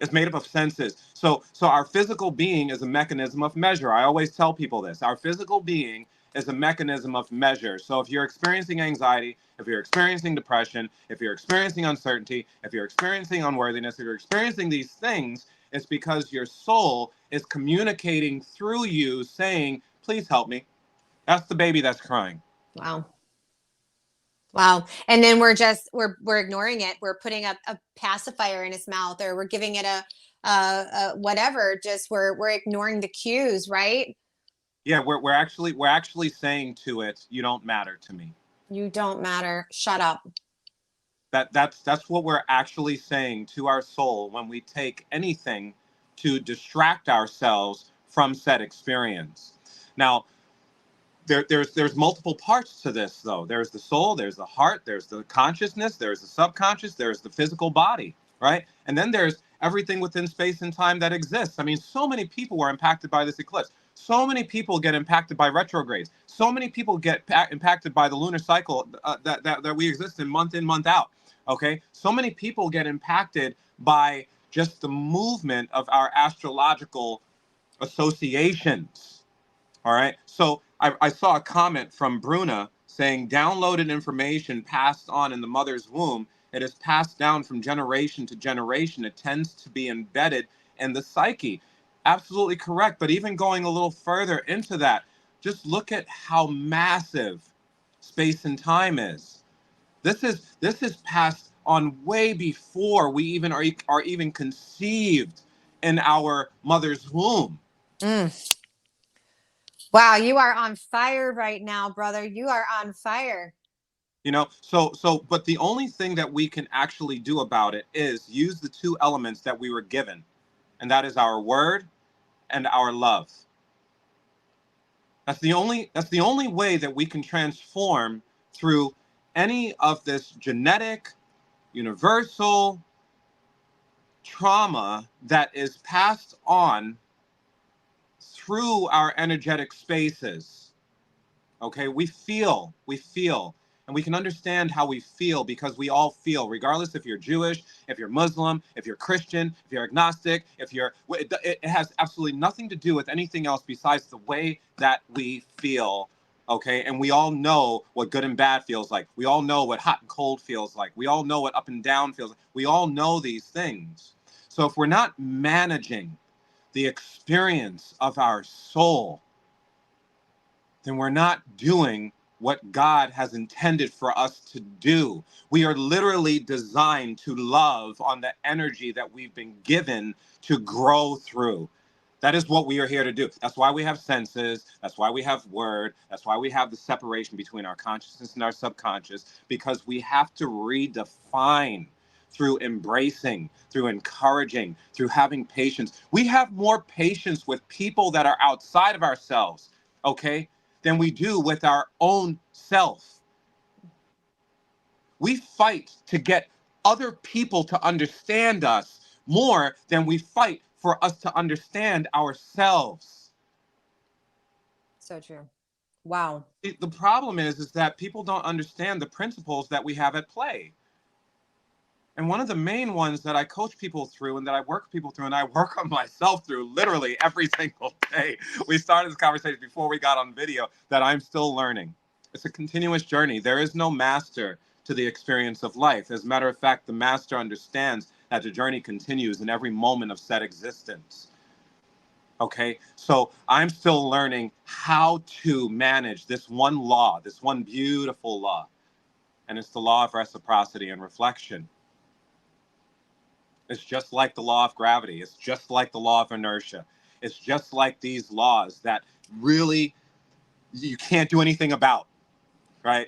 S3: It's made up of senses. So our physical being is a mechanism of measure. I always tell people this. Our physical being is a mechanism of measure. So if you're experiencing anxiety, if you're experiencing depression, if you're experiencing uncertainty, if you're experiencing unworthiness, if you're experiencing these things, it's because your soul is communicating through you, saying, please help me. That's the baby that's crying.
S2: Wow. And then we're ignoring it. We're putting a pacifier in its mouth, or we're giving it a whatever. Just we're ignoring the cues, right?
S3: Yeah, we're actually saying to it, you don't matter to me.
S2: You don't matter. Shut up.
S3: That's what we're actually saying to our soul when we take anything to distract ourselves from said experience. Now, there's multiple parts to this, though. There's the soul, there's the heart, there's the consciousness, there's the subconscious, there's the physical body, right? And then there's everything within space and time that exists. I mean, so many people were impacted by this eclipse. So many people get impacted by retrogrades. So many people get impacted by the lunar cycle that we exist in, month out. Okay, so many people get impacted by just the movement of our astrological associations. All right. So I saw a comment from Bruna saying downloaded information passed on in the mother's womb. It is passed down from generation to generation. It tends to be embedded in the psyche. Absolutely correct. But even going a little further into that, just look at how massive space and time is. This is passed on way before we even are even conceived in our mother's womb.
S2: Wow, you are on fire right now, brother. You are on fire.
S3: But the only thing that we can actually do about it is use the two elements that we were given, and that is our word and our love. That's the only way that we can transform through any of this genetic, universal trauma that is passed on through our energetic spaces. Okay, we feel, and we can understand how we feel because we all feel, regardless if you're Jewish, if you're Muslim, if you're Christian, if you're agnostic, it has absolutely nothing to do with anything else besides the way that we feel. Okay, and we all know what good and bad feels like. We all know what hot and cold feels like. We all know what up and down feels like. We all know these things. So if we're not managing the experience of our soul, then we're not doing what God has intended for us to do. We are literally designed to love on the energy that we've been given to grow through. That is what we are here to do. That's why we have senses. That's why we have word. That's why we have the separation between our consciousness and our subconscious, because we have to redefine through embracing, through encouraging, through having patience. We have more patience with people that are outside of ourselves, okay, than we do with our own self. We fight to get other people to understand us more than we fight for us to understand ourselves.
S2: So true. Wow.
S3: The problem is that people don't understand the principles that we have at play. And one of the main ones that I coach people through and that I work people through and I work on myself through literally every single day. We started this conversation before we got on video that I'm still learning. It's a continuous journey. There is no master to the experience of life. As a matter of fact, the master understands that the journey continues in every moment of said existence. Okay, so I'm still learning how to manage this one law, this one beautiful law, and it's the law of reciprocity and reflection. It's just like the law of gravity. It's just like the law of inertia. It's just like these laws that really you can't do anything about, right?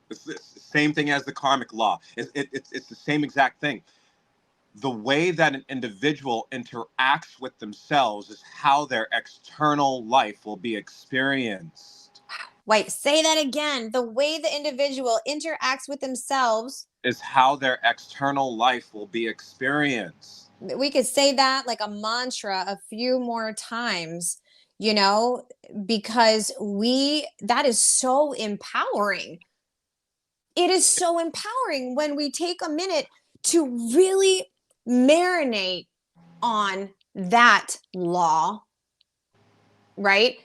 S3: It's the same thing as the karmic law. It's the same exact thing. The way that an individual interacts with themselves is how their external life will be experienced.
S2: Wait, say that again. The way the individual interacts with themselves
S3: is how their external life will be experienced.
S2: We could say that like a mantra a few more times, because that is so empowering. It is so empowering when we take a minute to really marinate on that law, right?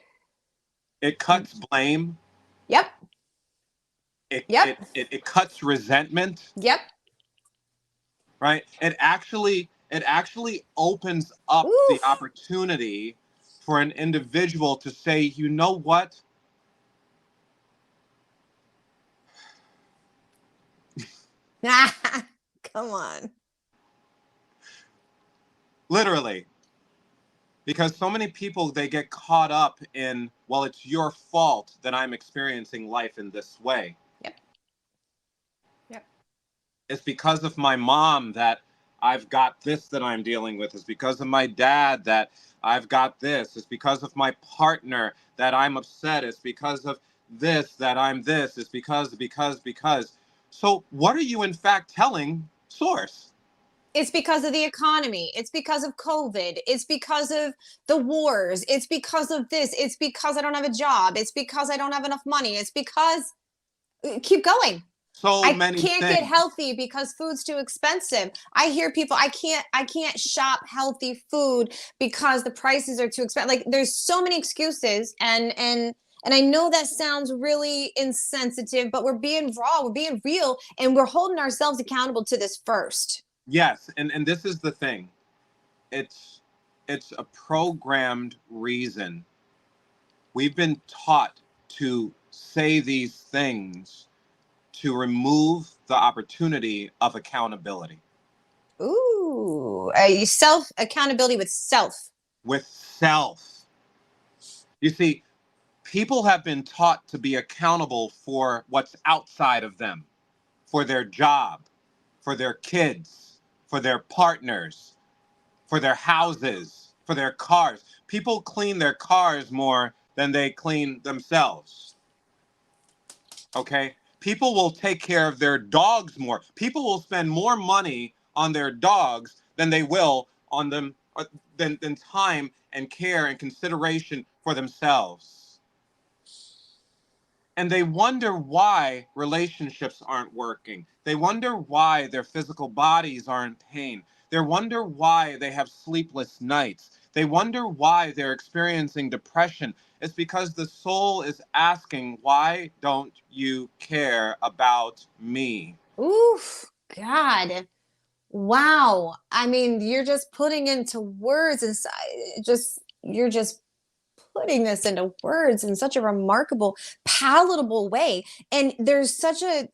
S3: It cuts blame.
S2: Yep.
S3: It cuts resentment.
S2: Yep.
S3: Right? It actually opens up the opportunity for an individual to say, you know what?
S2: Come on.
S3: Literally. Because so many people, they get caught up in, well, it's your fault that I'm experiencing life in this way.
S2: Yep.
S3: It's because of my mom that I've got this that I'm dealing with. It's because of my dad that I've got this. It's because of my partner that I'm upset. It's because of this, that I'm this, is because. So what are you in fact telling source?
S2: It's because of the economy. It's because of COVID. It's because of the wars. It's because of this. It's because I don't have a job. It's because I don't have enough money. It's because, keep going.
S3: So
S2: I
S3: many
S2: can't get
S3: things.
S2: healthy because food's too expensive. I hear people, I can't shop healthy food because the prices are too expensive. Like there's so many excuses, and I know that sounds really insensitive, but we're being raw, we're being real, and we're holding ourselves accountable to this first.
S3: Yes, and this is the thing. It's it's a programmed reason. We've been taught to say these things to remove the opportunity of accountability.
S2: Ooh, self accountability with self.
S3: With self. You see, people have been taught to be accountable for what's outside of them, for their job, for their kids, for their partners, for their houses, for their cars. People clean their cars more than they clean themselves. Okay? People will take care of their dogs more. People will spend more money on their dogs than they will on them than time and care and consideration for themselves. And they wonder why relationships aren't working. They wonder why their physical bodies are in pain. They wonder why they have sleepless nights. They wonder why they're experiencing depression. It's because the soul is asking, why don't you care about me?
S2: Oof, God. Wow. I mean, you're just putting into words and you're just putting this into words in such a remarkable, palatable way. And there's such a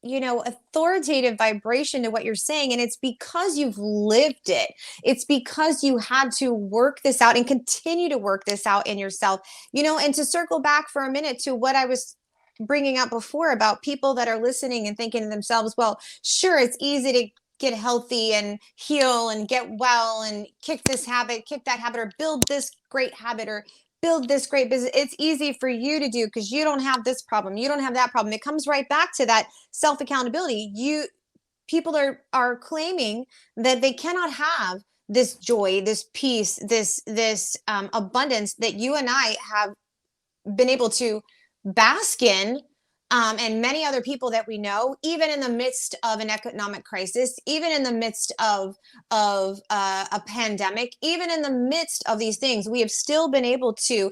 S2: authoritative vibration to what you're saying. And it's because you've lived it. It's because you had to work this out and continue to work this out in yourself. And to circle back for a minute to what I was bringing up before about people that are listening and thinking to themselves, well, sure, it's easy to get healthy and heal and get well and kick this habit, kick that habit, or build this great habit, or build this great business. It's easy for you to do because you don't have this problem, you don't have that problem. It comes right back to that self accountability. You People are claiming that they cannot have this joy, this peace, this abundance that you and I have been able to bask in, and many other people that we know, even in the midst of an economic crisis, even in the midst of a pandemic, even in the midst of these things, we have still been able to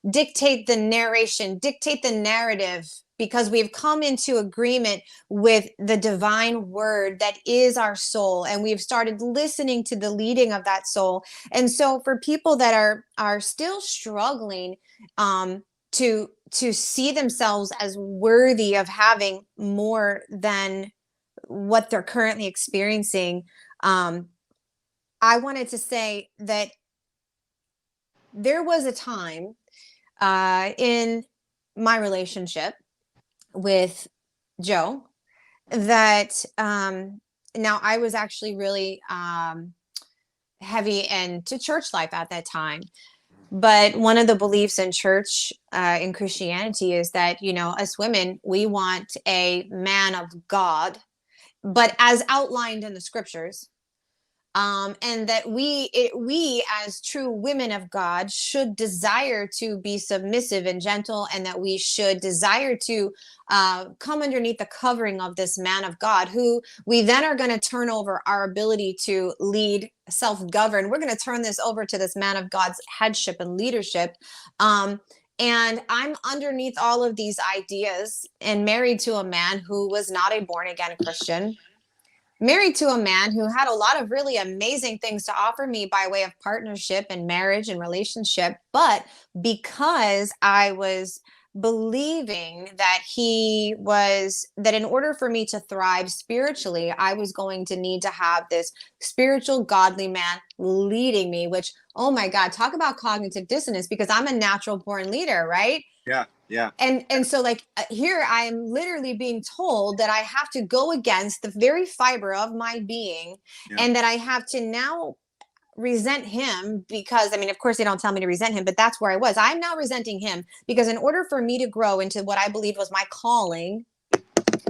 S2: dictate the narration, dictate the narrative, because we've come into agreement with the divine word that is our soul, and we've started listening to the leading of that soul. And so for people that are still struggling, to see themselves as worthy of having more than what they're currently experiencing, I wanted to say that there was a time in my relationship with Joe that now I was actually really heavy into church life at that time. But one of the beliefs in church, in Christianity, is that, us women, we want a man of God, but as outlined in the scriptures, and that we as true women of God should desire to be submissive and gentle, and that we should desire to come underneath the covering of this man of God, who we then are going to turn over our ability to lead, self-govern. We're going to turn this over to this man of God's headship and leadership. And I'm underneath all of these ideas and married to a man who was not a born again Christian, married to a man who had a lot of really amazing things to offer me by way of partnership and marriage and relationship. But because I was believing that that in order for me to thrive spiritually, I was going to need to have this spiritual, godly man leading me, which, oh my God, talk about cognitive dissonance, because I'm a natural born leader, right?
S3: Yeah, yeah.
S2: And so, like, here I am literally being told that I have to go against the very fiber of my being,
S3: Yeah.
S2: and that I have to now resent him because, I mean, of course they don't tell me to resent him, but that's where I was. I'm now resenting him because in order for me to grow into what I believed was my calling,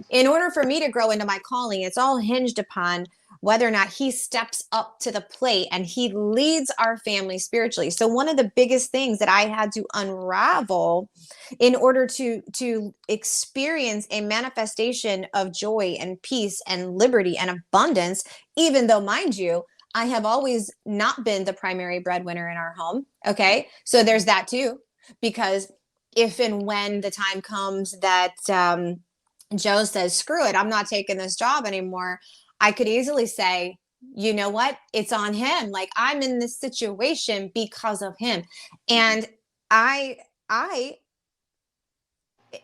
S2: it's all hinged upon whether or not he steps up to the plate and he leads our family spiritually. So one of the biggest things that I had to unravel in order to experience a manifestation of joy and peace and liberty and abundance, even though, mind you, I have always not been the primary breadwinner in our home. Okay. So there's that too, because if and when the time comes that Joe says, screw it, I'm not taking this job anymore, I could easily say, you know what? It's on him. Like, I'm in this situation because of him. And I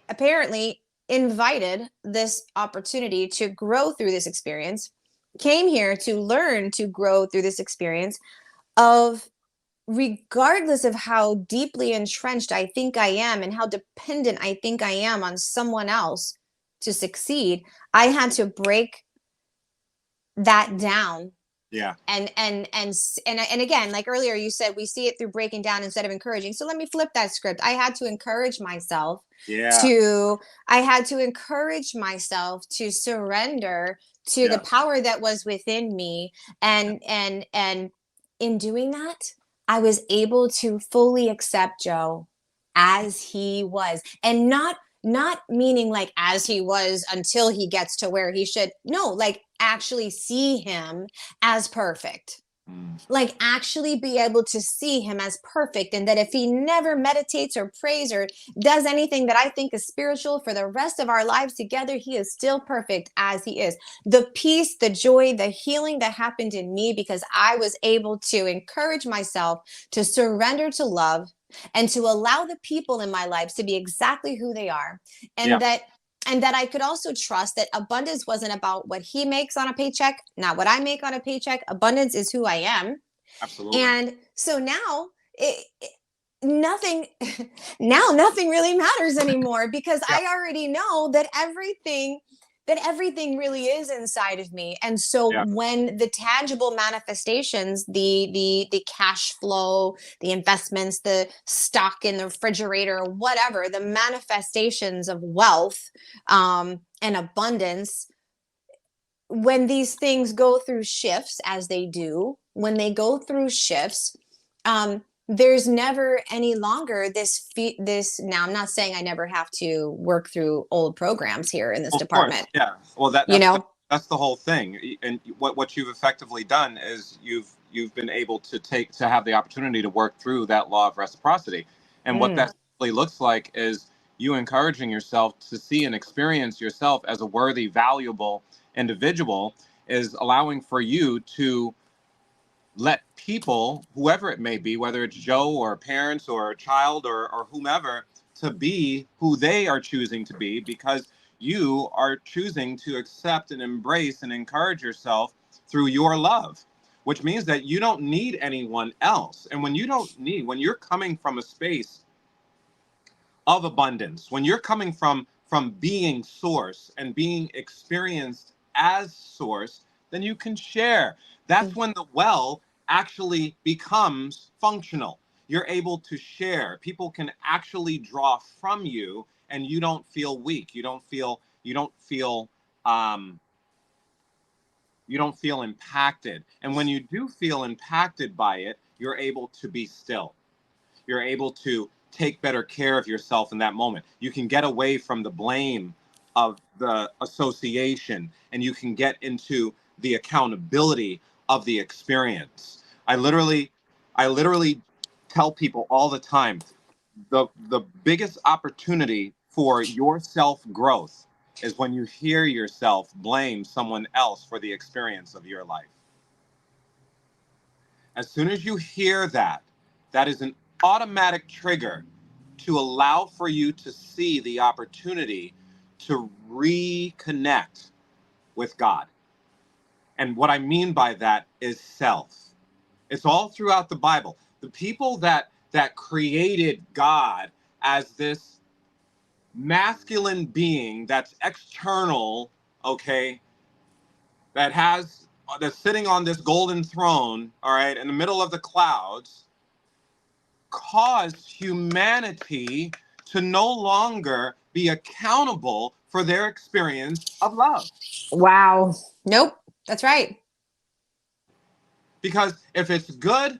S2: apparently invited this opportunity to grow through this experience, came here to learn to grow through this experience of, regardless of how deeply entrenched I think I am and how dependent I think I am on someone else to succeed, I had to break that down.
S3: Yeah.
S2: And again, like earlier you said, we see it through breaking down instead of encouraging. So let me flip that script. I had to encourage myself
S3: Yeah.
S2: to surrender to the power that was within me. And in doing that, I was able to fully accept Joe as he was, and not meaning like as he was until he gets to where he should. No, like actually see him as perfect. Like actually be able to see him as perfect, and that if he never meditates or prays or does anything that I think is spiritual for the rest of our lives together, he is still perfect as he is. The peace, the joy, the healing that happened in me because I was able to encourage myself to surrender to love and to allow the people in my life to be exactly who they are, and that I could also trust that abundance wasn't about what he makes on a paycheck, not what I make on a paycheck. Abundance is who I am.
S3: Absolutely.
S2: And so now nothing nothing really matters anymore, because I already know that everything really is inside of me. And so when the tangible manifestations, the cash flow, the investments, the stock in the refrigerator, whatever, the manifestations of wealth and abundance, when these things go through shifts, as they do, when they go through shifts, there's never any longer this. Now, I'm not saying I never have to work through old programs here in this department.
S3: Yeah. Well, that's the whole thing. And what you've effectively done is you've been able to have the opportunity to work through that law of reciprocity. And what that really looks like is you encouraging yourself to see and experience yourself as a worthy, valuable individual, is allowing for you to let people, whoever it may be, whether it's Joe or parents or a child or whomever, to be who they are choosing to be, because you are choosing to accept and embrace and encourage yourself through your love, which means that you don't need anyone else. And when you're coming from a space of abundance, when you're coming from being source and being experienced as source, then you can share. That's when the well actually becomes functional. You're able to share. People can actually draw from you, and you don't feel weak. Um, you don't feel impacted. And when you do feel impacted by it, you're able to be still. You're able to take better care of yourself in that moment. You can get away from the blame of the association, and you can get into the accountability of the experience. I literally tell people all the time, the biggest opportunity for your self growth is when you hear yourself blame someone else for the experience of your life. As soon as you hear that, that is an automatic trigger to allow for you to see the opportunity to reconnect with God. And what I mean by that is self. It's all throughout the Bible. The people that created God as this masculine being that's external, okay, that has that's sitting on this golden throne, all right, in the middle of the clouds, caused humanity to no longer be accountable for their experience of love.
S2: Wow. Nope. That's right.
S3: Because if it's good,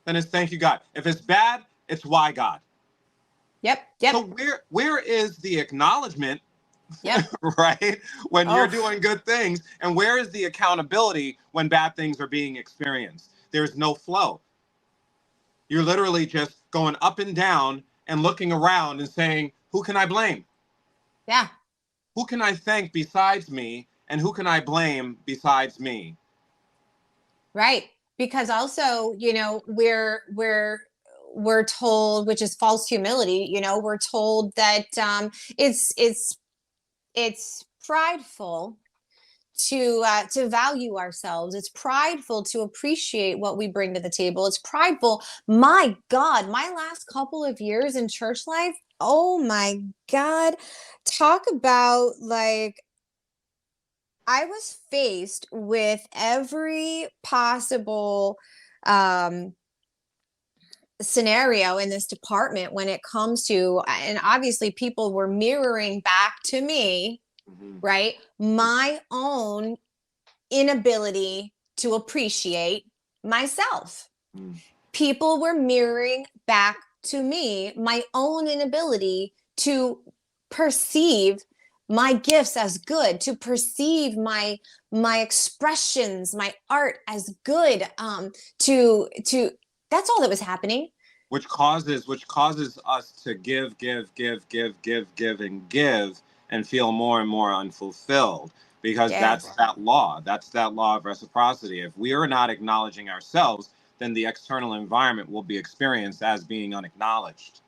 S3: then it's thank you, God. If it's bad, it's why, God.
S2: Yep. Yep.
S3: So where is the acknowledgement,
S2: Yep.
S3: right, when you're
S2: Oh,
S3: doing good things, and where is the accountability when bad things are being experienced? There's no flow. You're literally just going up and down and looking around and saying, who can I blame?
S2: yeah.
S3: Who can I thank besides me? And who can I blame besides me?
S2: Right. Because also, we're told, which is false humility, we're told that it's prideful to value ourselves. It's prideful to appreciate what we bring to the table. It's prideful. My God, my last couple of years in church life, oh my God, talk about like I was faced with every possible um scenario in this department when it comes to, and obviously people were mirroring back to me,
S3: Mm-hmm.
S2: right, my own inability to appreciate myself.
S3: Mm-hmm.
S2: People were mirroring back to me my own inability to perceive my gifts as good, to perceive my expressions, my art as good, to that's all that was happening.
S3: Which causes us to give and give and feel more and more unfulfilled, because
S2: Yes.
S3: that's that law of reciprocity. If we are not acknowledging ourselves, then the external environment will be experienced as being unacknowledged.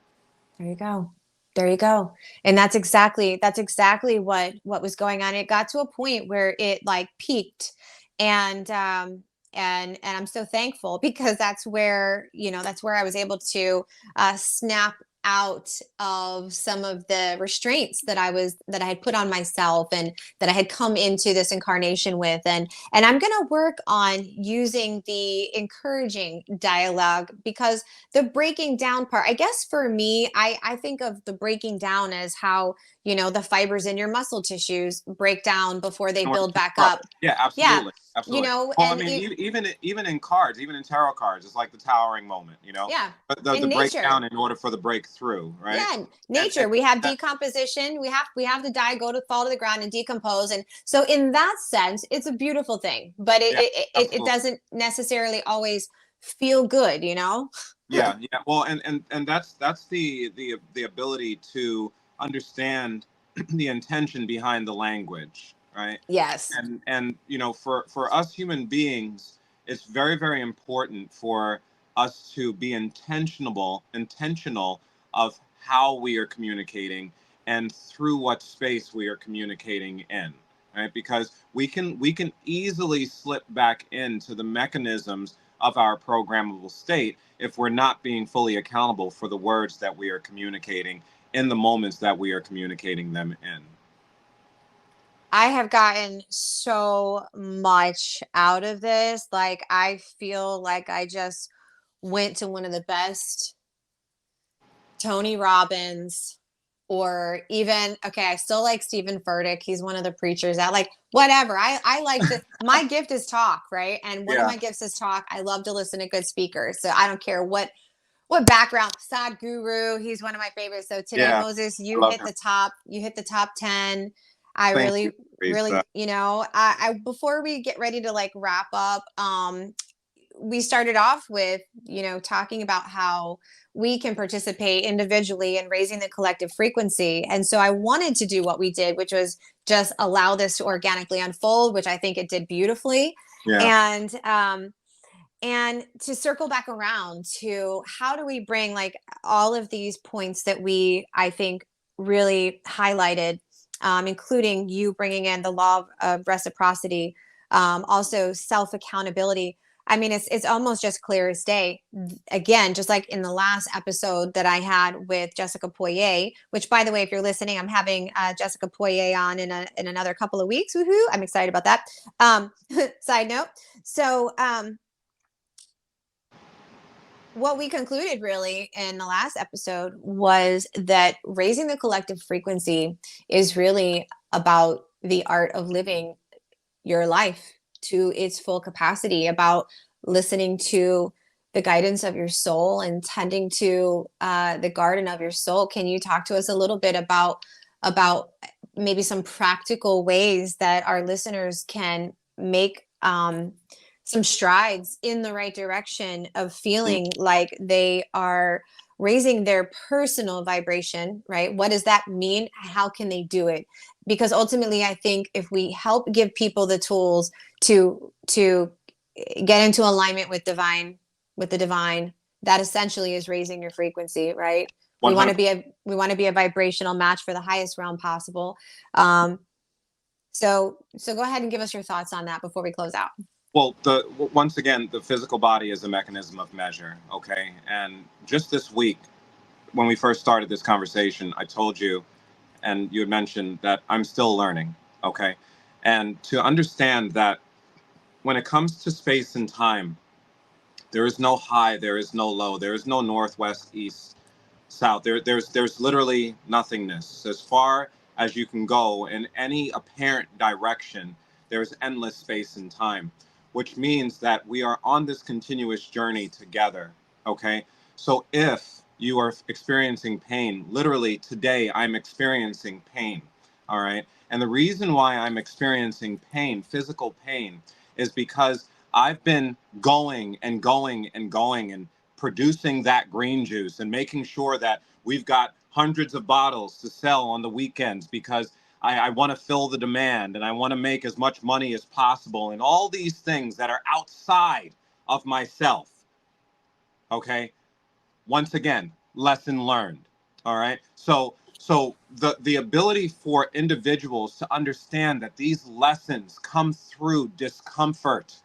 S2: There you go. There you go. And that's exactly what was going on. It got to a point where it like peaked, and and I'm so thankful because that's where I was able to snap out of some of the restraints that I had put on myself and that I had come into this incarnation with. And I'm going to work on using the encouraging dialogue, because the breaking down part, I guess for me, I think of the breaking down as how, the fibers in your muscle tissues break down before they build back up.
S3: Yeah,
S2: Yeah.
S3: absolutely, absolutely. Well, I
S2: And
S3: mean, even in cards, even in tarot cards, it's like the towering moment,
S2: yeah,
S3: but the
S2: in nature.
S3: breakdown in order for the breakthrough, right?
S2: Yeah,
S3: And
S2: nature. We have
S3: that,
S2: decomposition. We have to die, fall to the ground, and decompose. And so, in that sense, it's a beautiful thing. But
S3: yeah,
S2: it
S3: absolutely.
S2: doesn't necessarily always feel good,
S3: Yeah, yeah. Well, and that's the ability to understand the intention behind the language, right?
S2: Yes.
S3: And for us human beings, it's very, very important for us to be intentional of how we are communicating and through what space we are communicating in, right? Because we can easily slip back into the mechanisms of our programmable state if we're not being fully accountable for the words that we are communicating in the moments that we are communicating them in.
S2: I have gotten so much out of this. Like, I feel like I just went to one of the best Tony Robbins, or even, okay, I still like Stephen Furtick. He's one of the preachers that, like, whatever. I like to, my gift is talk, right? And one of
S3: Yeah.
S2: my gifts is talk. I love to listen to good speakers. So I don't care what background. Sadhguru, he's one of my favorites. So today,
S3: Yeah.
S2: Moses,
S3: I love him.
S2: you hit the top 10. I
S3: Thank you,
S2: really, really,
S3: Teresa.
S2: I before we get ready to like wrap up, we started off with, talking about how we can participate individually in raising the collective frequency. And so I wanted to do what we did, which was just allow this to organically unfold, which I think it did beautifully.
S3: Yeah.
S2: And to circle back around to how do we bring like all of these points that I think, really highlighted, including you bringing in the law of reciprocity, also self accountability. I mean, it's almost just clear as day. Again, just like in the last episode that I had with Jessica Poirier, which, by the way, if you're listening, I'm having Jessica Poirier on in another couple of weeks. Woohoo! I'm excited about that. Side note. So, what we concluded really in the last episode was that raising the collective frequency is really about the art of living your life to its full capacity, about listening to the guidance of your soul and tending to the garden of your soul. Can you talk to us a little bit about maybe some practical ways that our listeners can make some strides in the right direction of feeling like they are raising their personal vibration, right? What does that mean? How can they do it? Because ultimately, I think if we help give people the tools to get into alignment with the divine, that essentially is raising your frequency, right? We want to
S3: 100%.
S2: be a vibrational match for the highest realm possible. So go ahead and give us your thoughts on that before we close out.
S3: Well, once again, the physical body is a mechanism of measure, okay? And just this week, when we first started this conversation, I told you, and you had mentioned that I'm still learning, okay? And to understand that when it comes to space and time, there is no high, there is no low, there is no northwest, east, south. There's literally nothingness. As far as you can go in any apparent direction, there's endless space and time, which means that we are on this continuous journey together. Okay, so if you are experiencing pain, literally today I'm experiencing pain. All right, and the reason why I'm experiencing pain, physical pain, is because I've been going and going and going and producing that green juice and making sure that we've got hundreds of bottles to sell on the weekends because I want to fill the demand and I want to make as much money as possible and all these things that are outside of myself. Okay. Once again, lesson learned. All right. So the ability for individuals to understand that these lessons come through discomfort.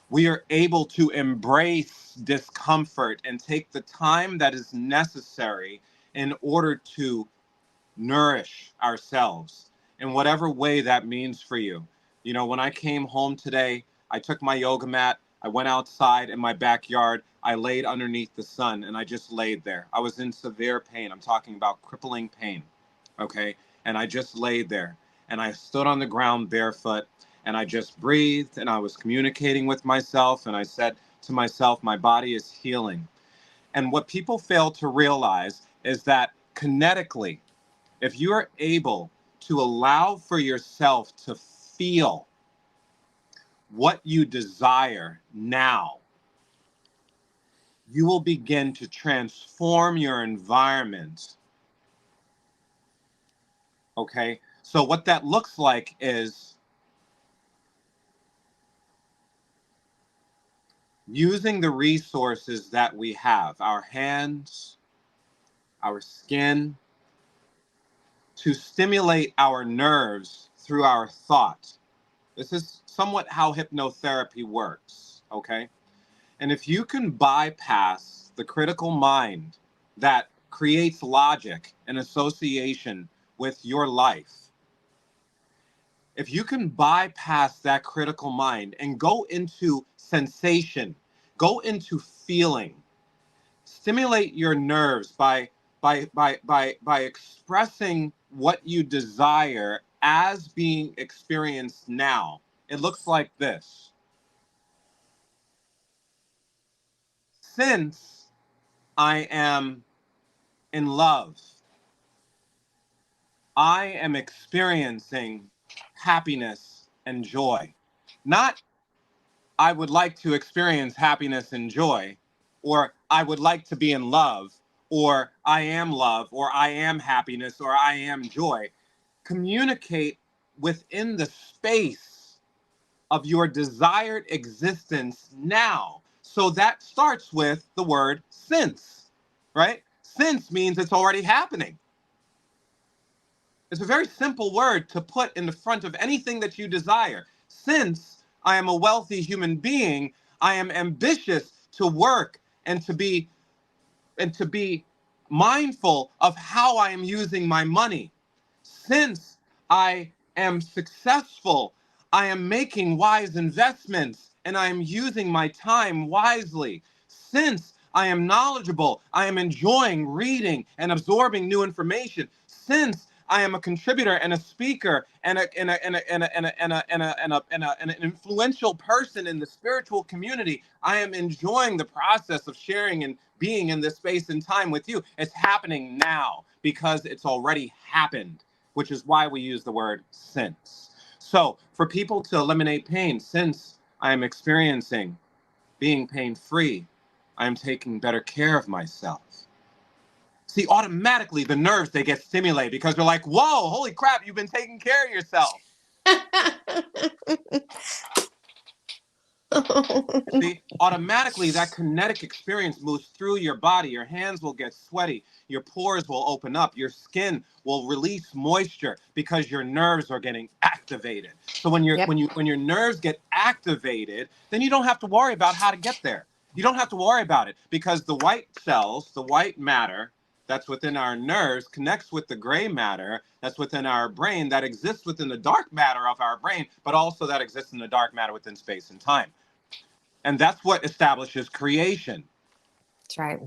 S3: We are able to embrace discomfort and take the time that is necessary in order to nourish ourselves in whatever way that means for you. You know, when I came home today, I took my yoga mat, I went outside in my backyard, I laid underneath the sun and I just laid there. I was in severe pain. I'm talking about crippling pain. Okay. And I just laid there and I stood on the ground barefoot and I just breathed and I was communicating with myself and I said to myself, my body is healing. And what people fail to realize is that kinetically, if you are able to allow for yourself to feel what you desire now, you will begin to transform your environment. Okay? So, what that looks like is using the resources that we have, our hands, our skin, to stimulate our nerves through our thought. This is somewhat how hypnotherapy works, okay? And if you can bypass the critical mind that creates logic and association with your life, if you can bypass that critical mind and go into sensation, go into feeling, stimulate your nerves by expressing what you desire as being experienced now. It looks like this. Since I am in love, I am experiencing happiness and joy. Not I would like to experience happiness and joy, or I would like to be in love, or I am love, or I am happiness, or I am joy. Communicate within the space of your desired existence now. So that starts with the word since, right? Since means it's already happening. It's a very simple word to put in the front of anything that you desire. Since I am a wealthy human being. I am ambitious to work and to be mindful of how I am using my money. Since I am successful, I am making wise investments and I am using my time wisely. Since I am knowledgeable, I am enjoying reading and absorbing new information. Since I am a contributor and a speaker and an influential person in the spiritual community, I am enjoying the process of sharing and being in this space and time with you. It's happening now because it's already happened, which is why we use the word since. So for people to eliminate pain, since I am experiencing being pain free, I am taking better care of myself. See, automatically the nerves, they get stimulated because they're like, whoa, holy crap, you've been taking care of yourself. See, automatically that kinetic experience moves through your body. Your hands will get sweaty. Your pores will open up. Your skin will release moisture because your nerves are getting activated. So when
S2: Yep.
S3: when your nerves get activated, then you don't have to worry about how to get there. You don't have to worry about it because the white cells, the white matter that's within our nerves connects with the gray matter that's within our brain that exists within the dark matter of our brain, but also that exists in the dark matter within space and time. And that's what establishes creation.
S2: That's right.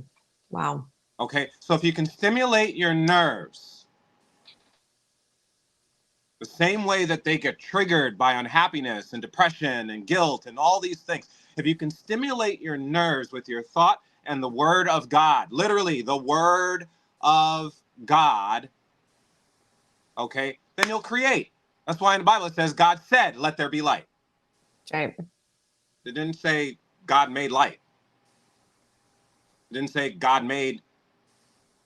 S2: Wow.
S3: Okay, so if you can stimulate your nerves the same way that they get triggered by unhappiness and depression and guilt and all these things, if you can stimulate your nerves with your thought and the word of God, literally the word of God, okay, then you'll create. That's why in the Bible it says, God said, let there be light.
S2: That's right.
S3: It didn't say God made light. It didn't say God made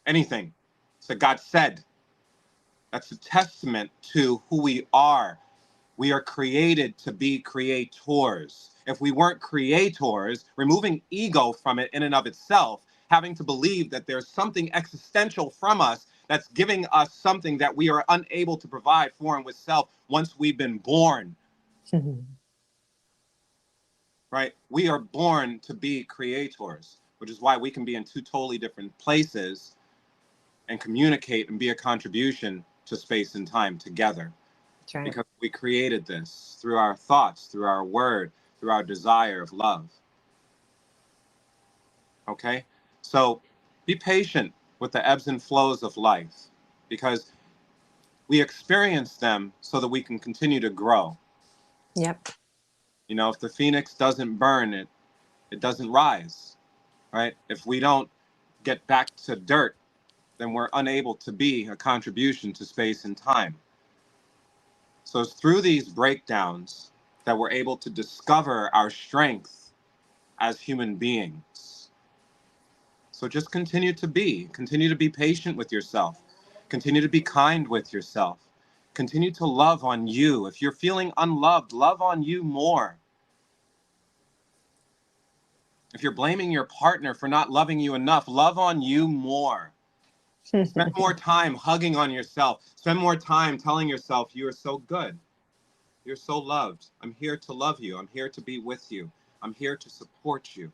S3: anything. It said God said. That's a testament to who we are. We are created to be creators. If we weren't creators, removing ego from it in and of itself, having to believe that there's something existential from us that's giving us something that we are unable to provide for and with self once we've been born, right? We are born to be creators, which is why we can be in two totally different places and communicate and be a contribution to space and time together.
S2: That's right.
S3: Because we created this through our thoughts, through our word, through our desire of love. Okay? So be patient with the ebbs and flows of life because we experience them so that we can continue to grow.
S2: Yep.
S3: You know, if the phoenix doesn't burn, it doesn't rise, right? If we don't get back to dirt, then we're unable to be a contribution to space and time. So it's through these breakdowns that we're able to discover our strength as human beings. So just continue to be patient with yourself, continue to be kind with yourself, continue to love on you. If you're feeling unloved, love on you more. If you're blaming your partner for not loving you enough, love on you more. Spend more time hugging on yourself. Spend more time telling yourself you are so good. You're so loved. I'm here to love you. I'm here to be with you. I'm here to support you.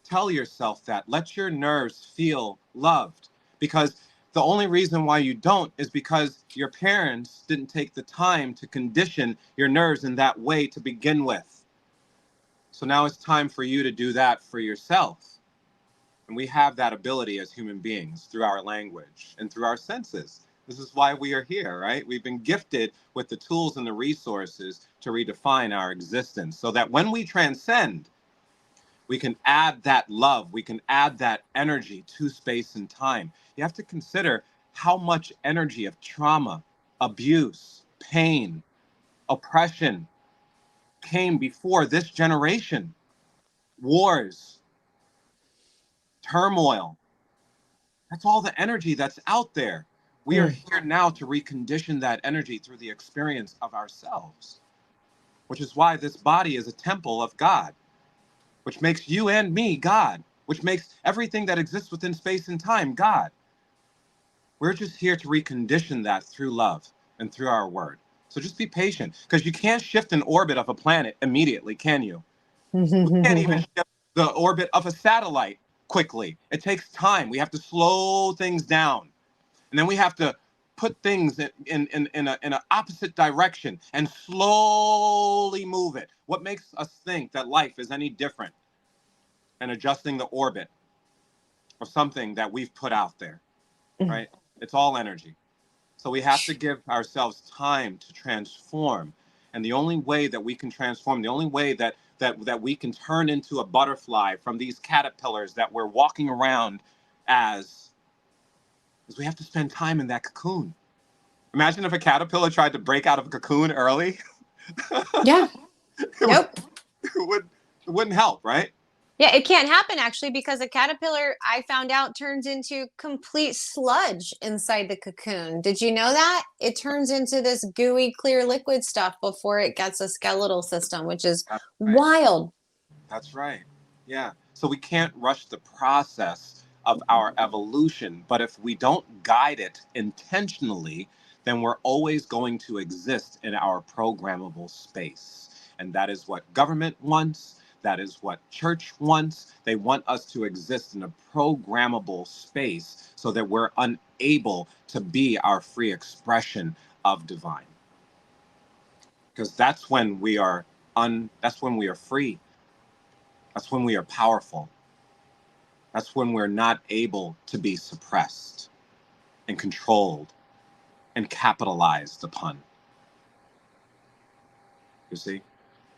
S3: Tell yourself that. Let your nerves feel loved. Because the only reason why you don't is because your parents didn't take the time to condition your nerves in that way to begin with. So now it's time for you to do that for yourself. And we have that ability as human beings through our language and through our senses. This is why we are here, right? We've been gifted with the tools and the resources to redefine our existence so that when we transcend, we can add that love, we can add that energy to space and time. You have to consider how much energy of trauma, abuse, pain, oppression came before this generation. Wars, turmoil, that's all the energy that's out there. We are here now to recondition that energy through the experience of ourselves, which is why this body is a temple of God, which makes you and me God, which makes everything that exists within space and time God. We're just here to recondition that through love and through our word. So just be patient, because you can't shift an orbit of a planet immediately, can you? We can't even shift the orbit of a satellite quickly. It takes time. We have to slow things down. And then we have to put things in an opposite direction and slowly move it. What makes us think that life is any different than adjusting the orbit of something that we've put out there, right? It's all energy. So we have to give ourselves time to transform. And the only way that we can transform, the only way that we can turn into a butterfly from these caterpillars that we're walking around as, is we have to spend time in that cocoon. Imagine if a caterpillar tried to break out of a cocoon early.
S2: Yeah. Nope.
S3: It wouldn't help, right?
S2: Yeah, it can't happen actually, because a caterpillar, I found out, turns into complete sludge inside the cocoon. Did you know that? It turns into this gooey, clear liquid stuff before it gets a skeletal system, which is
S3: That's right.
S2: wild.
S3: That's right. Yeah. So we can't rush the process of our evolution, but if we don't guide it intentionally, then we're always going to exist in our programmable space. And that is what government wants. That is what church wants. They want us to exist in a programmable space so that we're unable to be our free expression of divine. Because that's when we are that's when we are free. That's when we are powerful. That's when we're not able to be suppressed and controlled and capitalized upon. You see?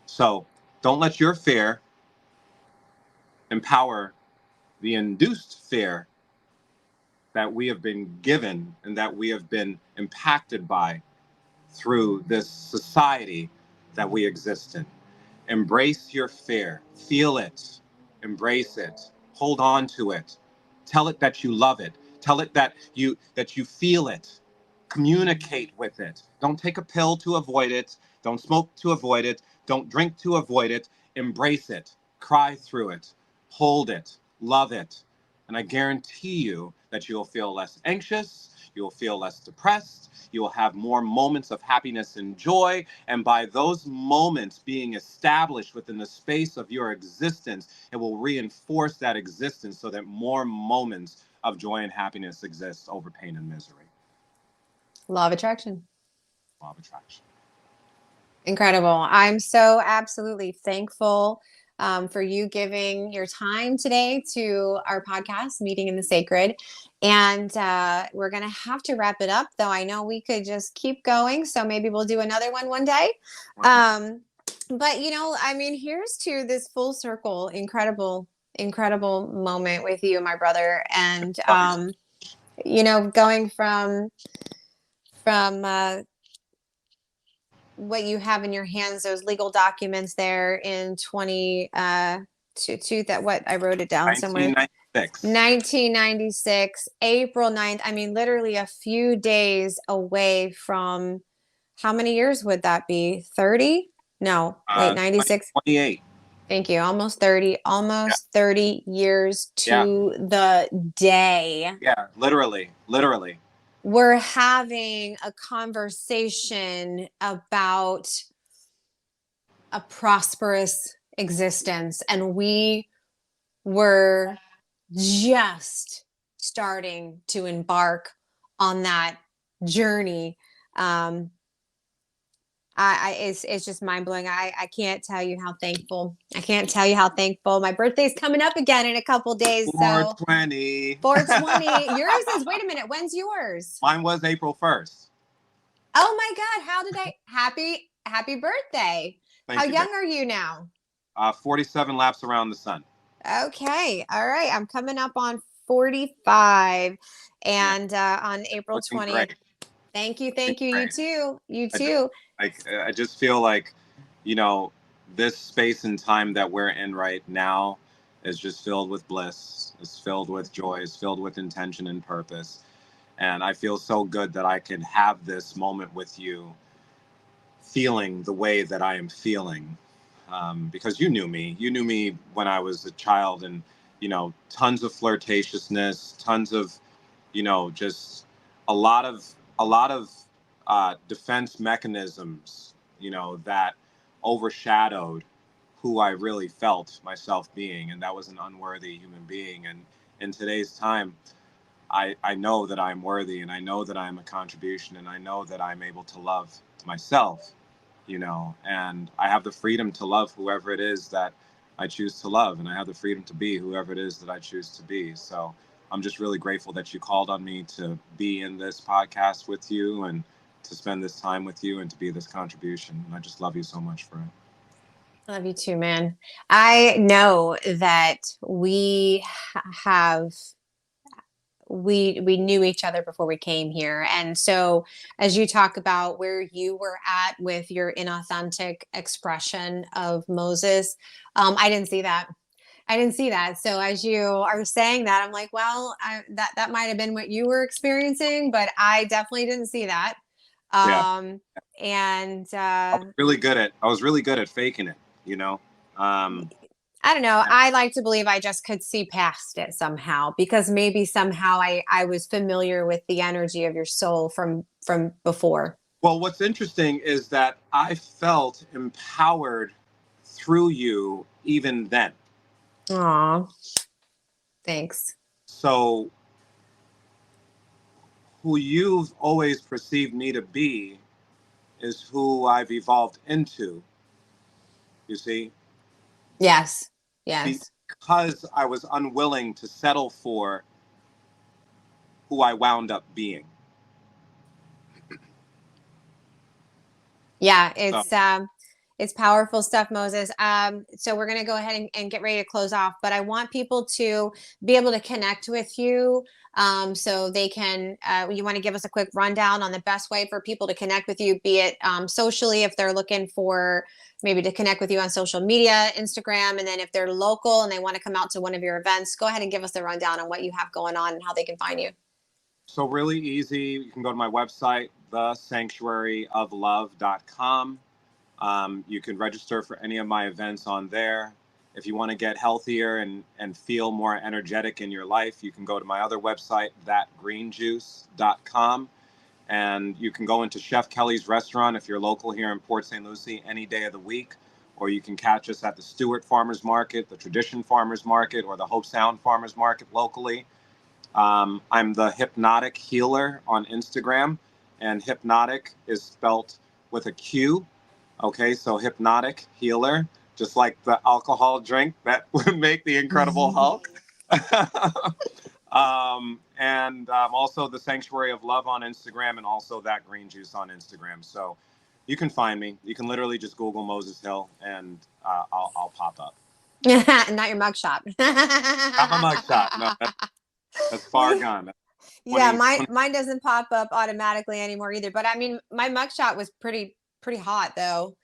S3: So don't let your fear empower the induced fear that we have been given and that we have been impacted by through this society that we exist in. Embrace your fear. Feel it. Embrace it. Hold on to it. Tell it that you love it. Tell it that you feel it. Communicate with it. Don't take a pill to avoid it. Don't smoke to avoid it. Don't drink to avoid it. Embrace it. Cry through it. Hold it. Love it. And I guarantee you that you'll feel less anxious. You'll feel less depressed. You will have more moments of happiness and joy. And by those moments being established within the space of your existence, it will reinforce that existence so that more moments of joy and happiness exist over pain and misery.
S2: Law of attraction.
S3: Law of attraction.
S2: Incredible. I'm so absolutely thankful for you giving your time today to our podcast, Meeting in the Sacred. And we're going to have to wrap it up, though. I know we could just keep going. So maybe we'll do another one day. But, you know, I mean, here's to this full circle, incredible moment with you, my brother. And, you know, going from what you have in your hands, those legal documents there in 20 to that, what I wrote it down somewhere. 1996, April 9th. I mean, literally a few days away from, how many years would that be? 30? No, wait, 96.
S3: 28.
S2: Thank you. Almost 30, almost 30 years to the day.
S3: Yeah, literally.
S2: We're having a conversation about a prosperous existence, and we were just starting to embark on that journey. It's just mind blowing. I can't tell you how thankful. My birthday's coming up again in a couple days.
S3: 420.
S2: 420. Yours is, wait a minute. When's yours?
S3: Mine was April 1st.
S2: Oh my God. How did happy birthday. How young are you now?
S3: 47 laps around the sun.
S2: Okay. All right. I'm coming up on 45 and on April 20th.
S3: Great.
S2: Thank you. You too.
S3: I just feel like, you know, this space and time that we're in right now is just filled with bliss. It's filled with joy. It's filled with intention and purpose. And I feel so good that I can have this moment with you, feeling the way that I am feeling. Because you knew me when I was a child, and, you know, tons of flirtatiousness, tons of, you know, just a lot of defense mechanisms, that overshadowed who I really felt myself being, and that was an unworthy human being. And in today's time, I know that I'm worthy, and I know that I'm a contribution, and I know that I'm able to love myself, and I have the freedom to love whoever it is that I choose to love, and I have the freedom to be whoever it is that I choose to be. So I'm just really grateful that you called on me to be in this podcast with you and to spend this time with you and to be this contribution. And I just love you so much for it.
S2: I love you too, man. I know that have we knew each other before we came here. And so as you talk about where you were at with your inauthentic expression of Moses, I didn't see that. I didn't see that. So as you are saying that, I'm like, well, that might have been what you were experiencing, but I definitely didn't see that.
S3: Yeah.
S2: And
S3: I was really good at faking it,
S2: I don't know. I like to believe I just could see past it somehow, because maybe somehow I was familiar with the energy of your soul from before.
S3: Well, what's interesting is that I felt empowered through you even then.
S2: Aw, thanks.
S3: So who you've always perceived me to be is who I've evolved into, you see?
S2: Yes. Yes.
S3: Because I was unwilling to settle for who I wound up being.
S2: Yeah, it's powerful stuff, Moses. So we're gonna go ahead and get ready to close off, but I want people to be able to connect with you. So they can, you want to give us a quick rundown on the best way for people to connect with you, be it socially, if they're looking for maybe to connect with you on social media, Instagram, and then if they're local and they want to come out to one of your events, go ahead and give us the rundown on what you have going on and how they can find you.
S3: So really easy. You can go to my website, thesanctuaryoflove.com. You can register for any of my events on there. If you want to get healthier and feel more energetic in your life, you can go to my other website, thatgreenjuice.com. And you can go into Chef Kelly's restaurant if you're local here in Port St. Lucie any day of the week. Or you can catch us at the Stewart Farmers Market, the Tradition Farmers Market, or the Hope Sound Farmers Market locally. I'm the Hypnotic Healer on Instagram, and hypnotic is spelt with a Q. Okay, so Hypnotic Healer, just like the alcohol drink that would make the Incredible Hulk. And also the Sanctuary of Love on Instagram, and also That Green Juice on Instagram. So you can find me. You can literally just Google Moses Hill, and I'll pop up.
S2: Not your mugshot.
S3: Not my mugshot. No, that's far gone. That's
S2: Yeah, mine doesn't pop up automatically anymore either. But I mean, my mugshot was pretty hot though.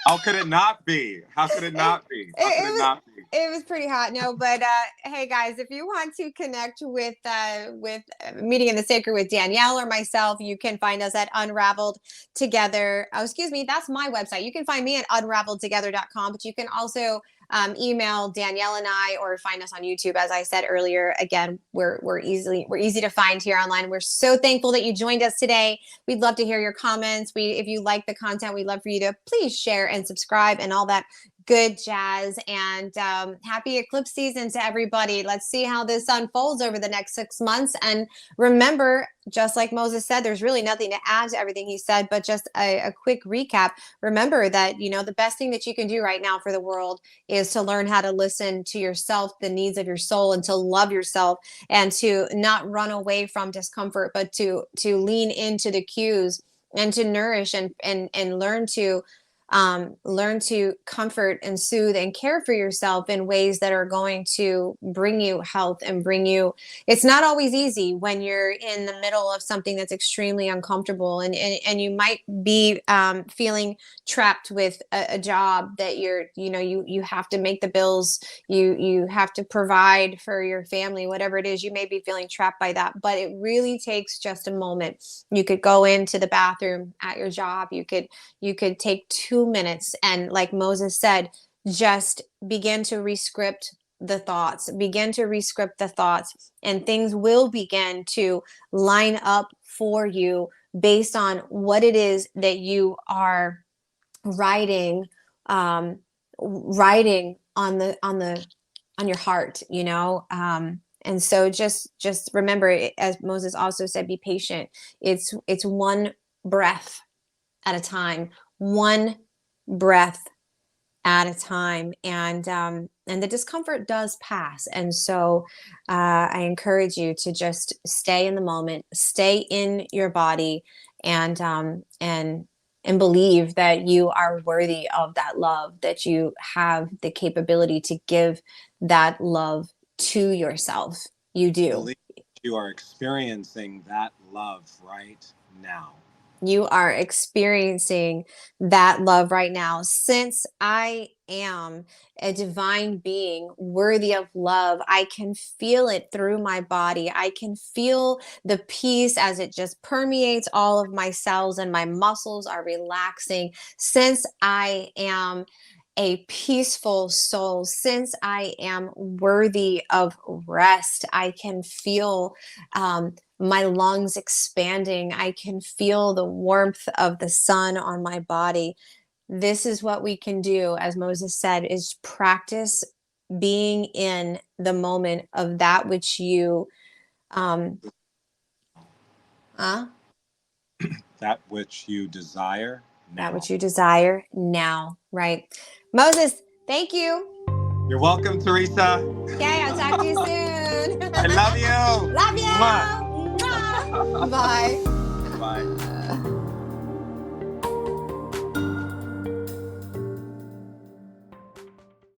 S3: How could it not be? How could it not be? How could it not be?
S2: It was pretty hot. No, but hey guys, if you want to connect with Meeting in the Sacred with Danielle or myself, you can find us at Unraveled Together. Oh, excuse me, that's my website. You can find me at unraveledtogether.com, but you can also email Danielle and I, or find us on YouTube. As I said earlier, again, we're easy to find here online. We're so thankful that you joined us today. We'd love to hear your comments. If you like the content, we'd love for you to please share and subscribe and all that good jazz. And happy eclipse season to everybody. Let's see how this unfolds over the next 6 months. And remember, just like Moses said, there's really nothing to add to everything he said, but just a quick recap. Remember that, the best thing that you can do right now for the world is to learn how to listen to yourself, the needs of your soul, and to love yourself, and to not run away from discomfort, but to lean into the cues and to nourish and learn to comfort and soothe and care for yourself in ways that are going to bring you health and it's not always easy when you're in the middle of something that's extremely uncomfortable, and you might be feeling trapped with a job that you have to make the bills, you have to provide for your family, whatever it is. You may be feeling trapped by that, but it really takes just a moment. You could go into the bathroom at your job. You could take 2 minutes and, like Moses said, just begin to rescript the thoughts, begin to rescript the thoughts, and things will begin to line up for you based on what it is that you are writing, writing on your heart, you know. And so just remember, as Moses also said, be patient. It's one breath at a time, one breath at a time, and the discomfort does pass. And so I encourage you to just stay in the moment, stay in your body, and believe that you are worthy of that love, that you have the capability to give that love to yourself. You do.
S3: Believe you are experiencing that love right now.
S2: You are experiencing that love right now. Since I am a divine being worthy of love, I can feel it through my body. I can feel the peace as it just permeates all of my cells, and my muscles are relaxing. Since I am a peaceful soul, since I am worthy of rest, I can feel my lungs expanding. I can feel the warmth of the sun on my body. This is what we can do, as Moses said, is practice being in the moment of that which you
S3: that which you desire now.
S2: That which you desire now, right? Moses, thank you.
S3: You're welcome, Theresa.
S2: Okay, I'll talk to you soon.
S3: I love you.
S2: Love you.
S3: Mwah.
S2: Bye.
S3: Bye.